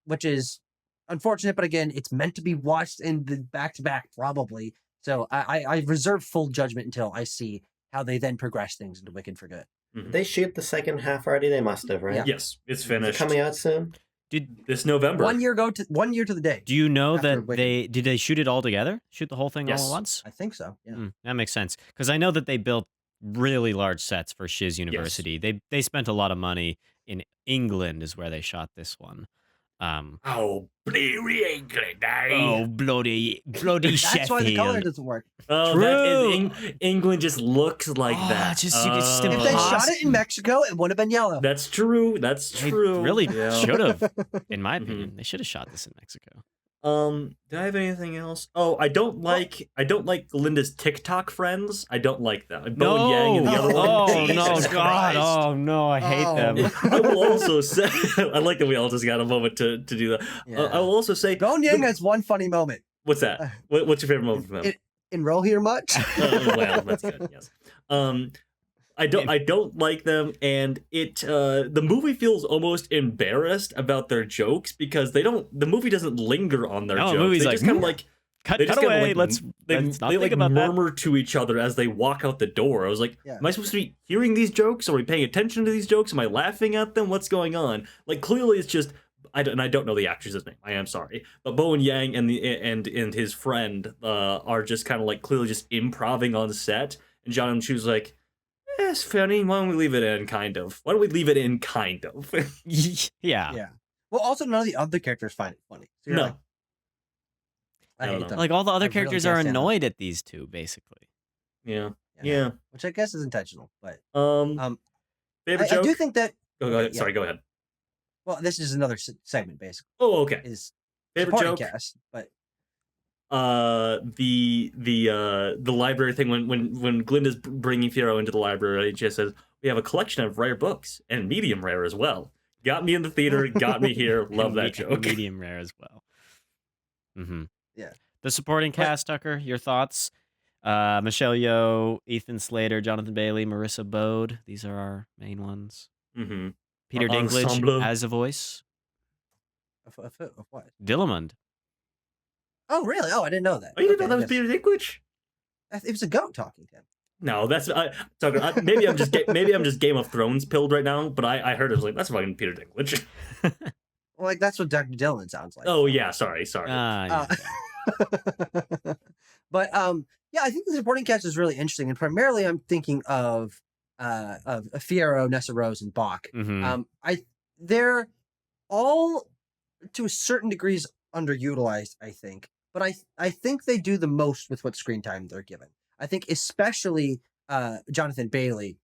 which is unfortunate. But again, it's meant to be watched in the back-to-back probably. So I reserve full judgment until I see how they then progress things into Wicked for Good. Did they shoot the second half already? They must have, right? Yeah. Yes, it's finished. Coming out soon? This November. 1 year to the day. Do you know After that Wicked. did they shoot it all together? Shoot the whole thing all Yes. at once? I think so. Yeah. That makes sense. Because I know that they built really large sets for Shiz University. They spent a lot of money in England is where they shot this one. Oh, bloody England, eh? Oh, bloody That's why the color Sheffield. doesn't work. Oh, True. England just looks like Oh, that. just- you could just If they Impossible. shot it in Mexico, it would have been yellow. That's true. That's They true. really Yeah. should have, in my opinion. They should have shot this in Mexico. Do I have anything else? Oh, I don't like Linda's TikTok friends. I don't like them. Bowen Yang and the other one. Oh, no, Jesus God. Christ. Oh, no, I hate Oh. them. I will also say, I like that we all just got a moment to do that. Yeah. I will also say, Bowen Yang has one funny moment. what's that? What's your favorite moment from him? Enroll here much? Well, that's good. Yes. I don't like them, and the movie feels almost embarrassed about their jokes because the movie doesn't linger on their No, the jokes. movie's They like, just kind of like Cut they just kinda, away. like, Let's they not like think about that. murmur to each other as they walk out the door. I was like, Yeah. am I supposed to be hearing these jokes? Are we paying attention to these jokes? Am I laughing at them? What's going on? Like clearly it's just I don't know the actress's name. I am sorry, but Bowen Yang and his friend are just kind of like clearly just improving on set. And John M. Chu's like, it's funny. Why don't we leave it in? Kind of. Why don't we leave it in? Kind of. Yeah. Yeah. Well, also none of the other characters find it funny. So you're No. like, I I don't hate know. them. Like all the other I really characters can't are stand them. annoyed at these two, basically. Yeah. Yeah. Yeah. Which I guess is intentional, but Favorite I joke? do think that. Go ahead. Yeah. Sorry. Go ahead. Well, this is another segment, basically. Oh, okay. Is Favorite supporting joke? cast, but The library thing when Glinda's bringing Fiyero into the library, she just says we have a collection of rare books and medium rare as well. Got me in the theater, got me here. Love that joke. Medium rare as well. Yeah. The supporting cast, Tucker, your thoughts? Michelle Yeoh, Ethan Slater, Jonathan Bailey, Marissa Bode. These are our main ones. Mm-hmm. Peter Dinklage Ensemble. as a voice. of what? Dillamond. Oh, really? Oh, I didn't know that. Oh, you didn't know Okay, that was yes. Peter Dinklage? It was a goat talking to him. No, that's maybe I'm just Game of Thrones pilled right now. But I heard it was like that's fucking Peter Dinklage. Well, like that's what Dr. Dylan sounds like. Oh yeah, sorry. Yeah. But yeah, I think the supporting cast is really interesting, and primarily I'm thinking of Fiyero, Nessa Rose, and Bach. Mhm. They're all to a certain degrees underutilized, I think, but I think they do the most with what screen time they're given. I think especially Jonathan Bailey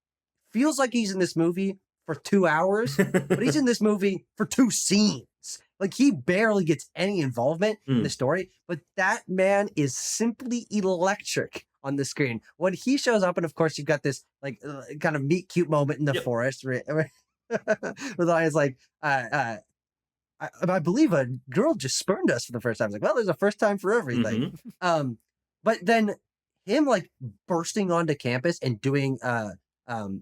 feels like he's in this movie for 2 hours, but he's in this movie for 2 scenes. Like he barely gets any involvement in the story, but that man is simply electric on the screen when he shows up. And of course, you've got this like kind of meet cute moment in the forest where the is like, I believe a girl just spurned us for the first time. It's like, well, there's a first time for everything. But then him like bursting onto campus and doing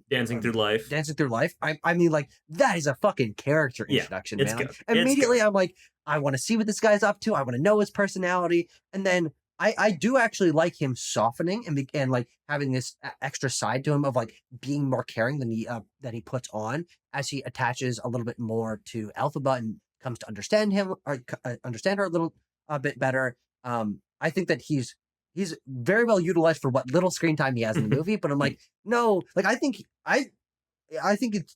Dancing Through Life. Dancing Through Life. I mean, like, that is a fucking character Yeah, introduction, it's man. Like, good. It's immediately, I'm like, I want to see what this guy's up to. I want to know his personality. And then I do actually like him softening and like having this extra side to him of like being more caring than that he puts on as he attaches a little bit more to Elphaba and comes to understand him or understand her a little bit better. I think that he's very well utilized for what little screen time he has in the movie, but I'm like, no, like I think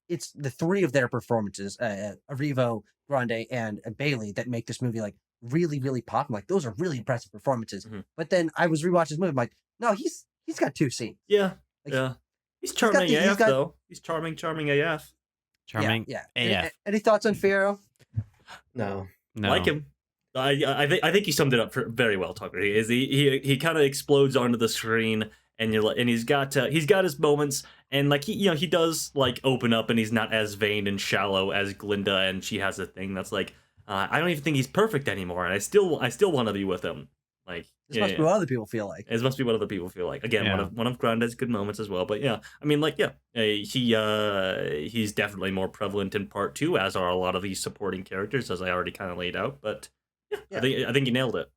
it's the three of their performances, Arrivo, Grande, and Bailey, that make this movie like really, really pop. I'm like, those are really impressive performances. But then I was rewatching this movie, I'm like, no, he's got 2 scenes. Yeah, Like, yeah. He's charming AF though. He's charming AF. Charming. Yeah. AF. Any thoughts on Fiyero? No. Like him. I think you summed it up very well, Tucker. He kind of explodes onto the screen and he's got his moments, and like he does like open up, and he's not as vain and shallow as Glinda, and she has a thing that's like, I don't even think he's perfect anymore, and I still want to be with him. Like this must be what other people feel like. It must be what other people feel like. Again, one of Granda's good moments as well. But yeah, I mean, like, he's definitely more prevalent in part 2, as are a lot of these supporting characters, as I already kind of laid out. But yeah. I think you nailed it.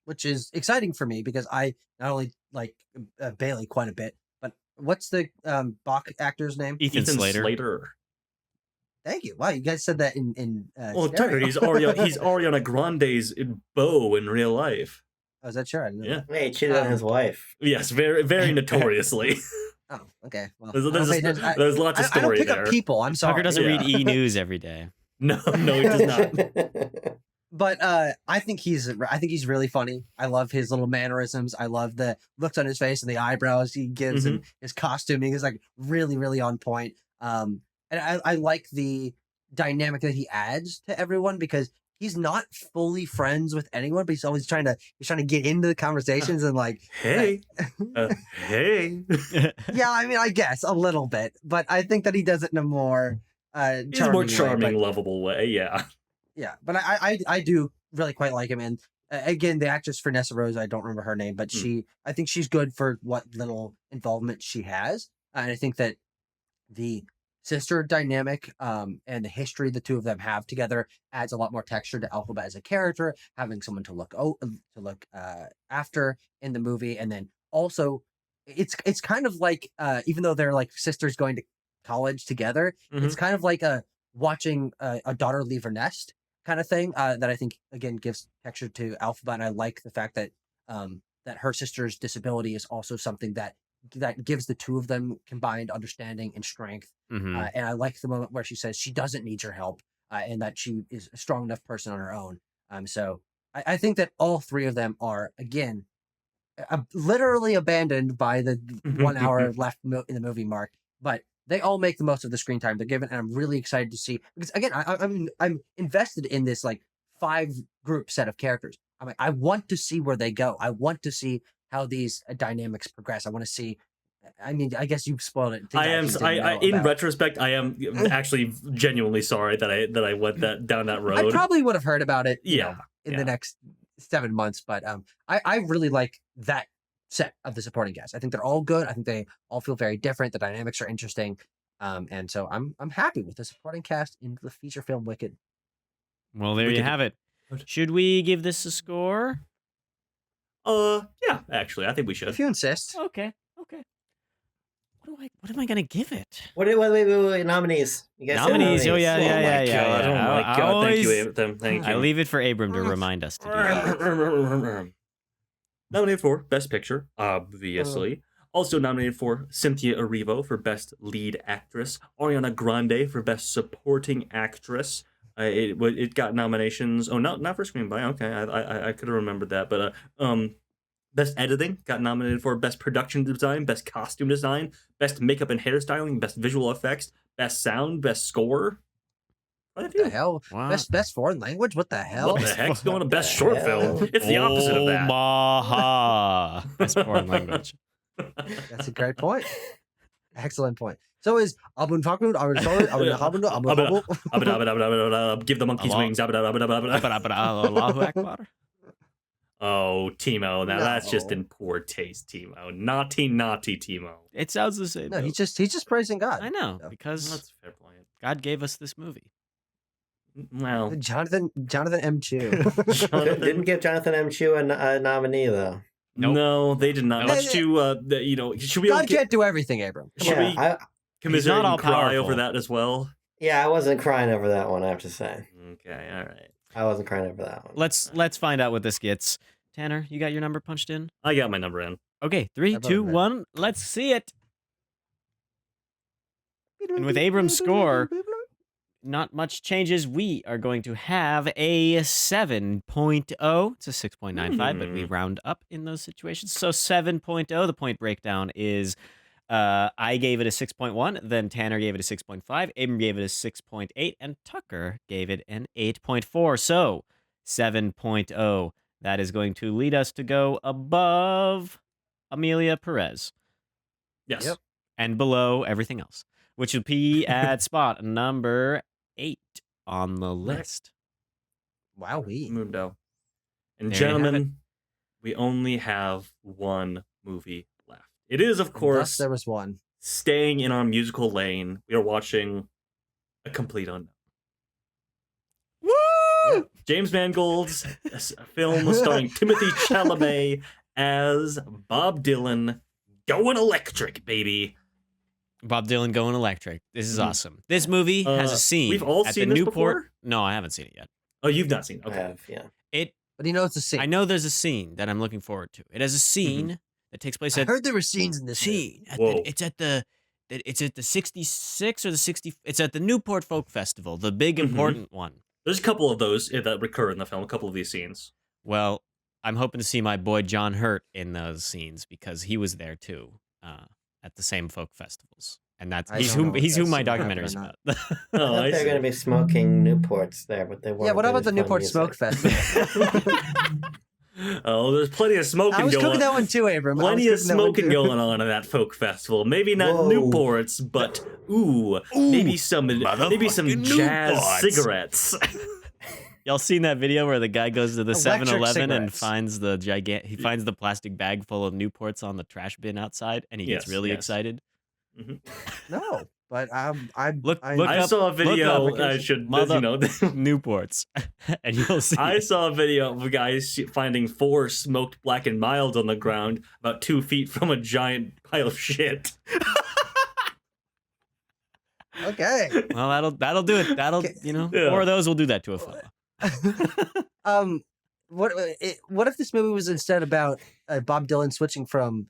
Which is exciting for me because I not only like Bailey quite a bit, but what's the Bach actor's name? Ethan Slater. Thank you. Wow, you guys said that in well, Tucker, he's Ariana Grande's beau in real life. Oh, is that sure? Yeah. Hey, he cheated on his wife. Yes, very, very notoriously. Oh, okay. Well, there's lots of story I don't pick there. Up people. I'm sorry. Tucker doesn't read E-News every day. No, he does not. But I think he's really funny. I love his little mannerisms. I love the looks on his face and the eyebrows he gives, and his costuming is like really, really on point. And I like the dynamic that he adds to everyone because he's not fully friends with anyone, but he's always trying to get into the conversations and like, hey. Yeah, I mean, I guess a little bit, but I think that he does it in a more charming, lovable way. Yeah. Yeah, but I do really quite like him. And again, the actress Vanessa Rose, I don't remember her name, but I think she's good for what little involvement she has. And I think that the sister dynamic and the history the two of them have together adds a lot more texture to Elphaba as a character, having someone to look after in the movie. And then also it's kind of like even though they're like sisters going to college together, it's kind of like watching a daughter leave her nest kind of thing that I think again gives texture to Elphaba. And I like the fact that that her sister's disability is also something that gives the two of them combined understanding and strength. And I like the moment where she says she doesn't need your help and that she is a strong enough person on her own. So I think that all three of them are, again, literally abandoned by the 1 hour left in the movie mark, but they all make the most of the screen time they're given. And I'm really excited to see, because again, I'm invested in this like 5 group set of characters. I'm like, I want to see where they go. I want to see how these dynamics progress. I want to see. I mean, I guess you've spoiled it. In retrospect, I am actually genuinely sorry that I went down that road. I probably would have heard about it. In the next 7 months, but I really like that set of the supporting cast. I think they're all good. I think they all feel very different. The dynamics are interesting, and so I'm happy with the supporting cast in the feature film Wicked. Well, there you have it. Should we give this a score? Yeah, actually, I think we should. If you insist. Okay. What am I gonna give it? Wait, nominees. You guys nominees. Oh yeah. Oh my god. Thank you, Abram. Thank you. I leave it for Abram to remind us to do that. Nominated for Best Picture, obviously. Also nominated for Cynthia Erivo for Best Lead Actress, Ariana Grande for Best Supporting Actress. It got nominations. Oh, not for screenplay. Okay, I could have remembered that. But Best Editing got nominated for Best Production Design, Best Costume Design, Best Makeup and Hairstyling, Best Visual Effects, Best Sound, Best Score. What the hell? Wow. Best foreign language? What the hell? What the heck's going to Best Short Film? It's the opposite of that. Omaha. Best foreign language. That's a great point. Excellent point. So is Abun Fakun, give the monkeys wings. Allahu Akbar. Oh, Timo, now that's just in poor taste, Timo. Naughty Timo. It sounds the same. No, he's just praising God. I know, because that's a fair point. God gave us this movie. Well, Jonathan M. Chu. Didn't give Jonathan M. Chu a nominee though. Nope. No, they did not. Much to should we? God can't do everything, Abram. Should we commiserate and cry over that as well? Yeah, I wasn't crying over that one, I have to say. Okay, all right. I wasn't crying over that one. Let's find out what this gets. Tanner, you got your number punched in? I got my number in. Okay, 3, 2, 1. Let's see it. And with Abram's score, not much changes. We are going to have a 7.0. It's a 6.95, but we round up in those situations. So 7.0, the point breakdown is I gave it a 6.1, then Tanner gave it a 6.5, Abram gave it a 6.8, and Tucker gave it an 8.4. So 7.0. That is going to lead us to go above Amelia Perez. Yes. Yep. And below everything else, which would be at spot number 8 on the list. Wowee. Mundo. And There you have it. gentlemen, we only have one movie left. It is, of Thus, course, there was one. staying in our musical lane. We are watching A Complete Unknown. Woo! James Mangold's film starring Timothy Chalamet as Bob Dylan going electric, baby. Bob Dylan going electric. This is awesome. This movie has a scene. We've all at seen the this Newport. before? No, I haven't seen it yet. Oh, you've not seen it. I Okay. have, yeah. But he knows the scene. I know there's a scene that I'm looking forward to. It has a scene that takes place I at heard there were scenes in this scene. Whoa. It's at the 66 or the 60. It's at the Newport Folk Festival, the big important one. There's a couple of those that recur in the film, a couple of these scenes. Well, I'm hoping to see my boy John Hurt in those scenes because he was there too at the same folk festivals, and that's I he's don't know who if he's who that's my gonna documentary is happen about. Oh, I They're see. going to be smoking Newports there, but they weren't. Yeah, what about the Fun Newport music. Smoke Festival? Oh, there's plenty of smoking I was going cooking on. that one too, Abram. I was Plenty of cooking that one smoking too. going on at that folk festival. Maybe not Whoa. Newports, but maybe some jazz Newports. cigarettes. Y'all seen that video where the guy goes to the Electric 7-Eleven and cigarettes. finds he finds the plastic bag full of Newports on the trash bin outside, and he gets Yes, really yes. excited. No, but I Look I up- saw a video. look up, I should, mother- you know. Newports, and you'll see. I saw a video of a guy finding 4 smoked black and milds on the ground about 2 feet from a giant pile of shit. okay. Well, that'll do it. That'll Okay. Yeah. 4 of those will do that to a fella. What if this movie was instead about Bob Dylan switching from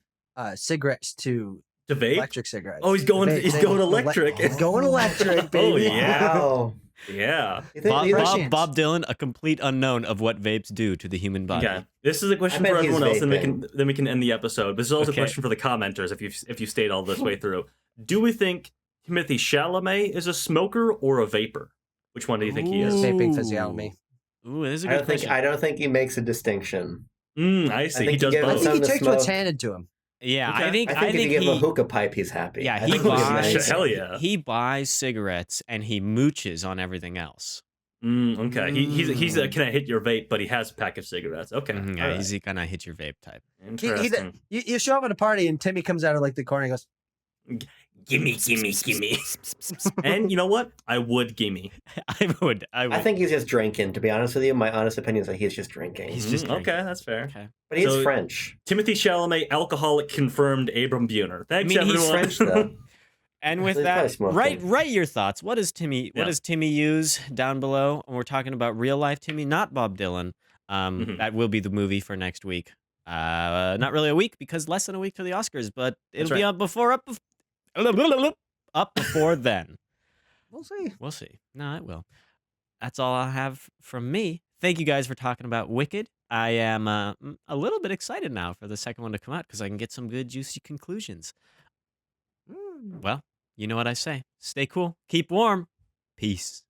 cigarettes to To vape? electric cigarettes? Oh, he's going electric. He's going electric, baby. Oh, yeah. Wow. Yeah. You think these- Prescient. Bob Dylan, a complete unknown of what vapes do to the human body. Okay. This is a question I for bet he's everyone else, and vaping. then we can end the episode. This is also Okay. a question for the commenters if you stayed all this way through. Do we think Timothy Chalamet is a smoker or a vapor? Which one do you think he is? Vaping physiognomy. Ooh, this is a I good don't think question. I don't think he makes a distinction. I see. think He he does gives I both. think he Some to takes what's smoke. handed to him. Yeah, Okay. I think I think if you give him a hookah pipe, he's happy. Yeah, I he think he'll give him buys. anything. Hell yeah. He buys cigarettes and he mooches on everything else. Okay. He's a can I hit your vape, but he has a pack of cigarettes. Okay. Mhm, all yeah, right. he's gonna hit your vape type. Interesting. You show up at a party and Timmy comes out of like the corner and goes, Gimme. And you know what? I would gimme. I would. I think he's just drinking. To be honest with you, my honest opinion is that he's just drinking. He's just drinking. okay. That's fair. Okay. But he's So- French. Timothy Chalamet, alcoholic confirmed. Abram Buhner. Thanks, I mean, he's everyone. French though. And with He's probably that, smoking. write your thoughts. What does Timmy Yeah. use down below? And we're talking about real life Timmy, not Bob Dylan. Mhm. That will be the movie for next week. Not really a week because less than a week to the Oscars, but it'll That's be right. up before then. "We'll see." We'll see. No, it will. That's all I have from me. Thank you guys for talking about Wicked. I am a little bit excited now for the second one to come out because I can get some good, juicy conclusions. Well, you know what I say. Stay cool. Keep warm. Peace.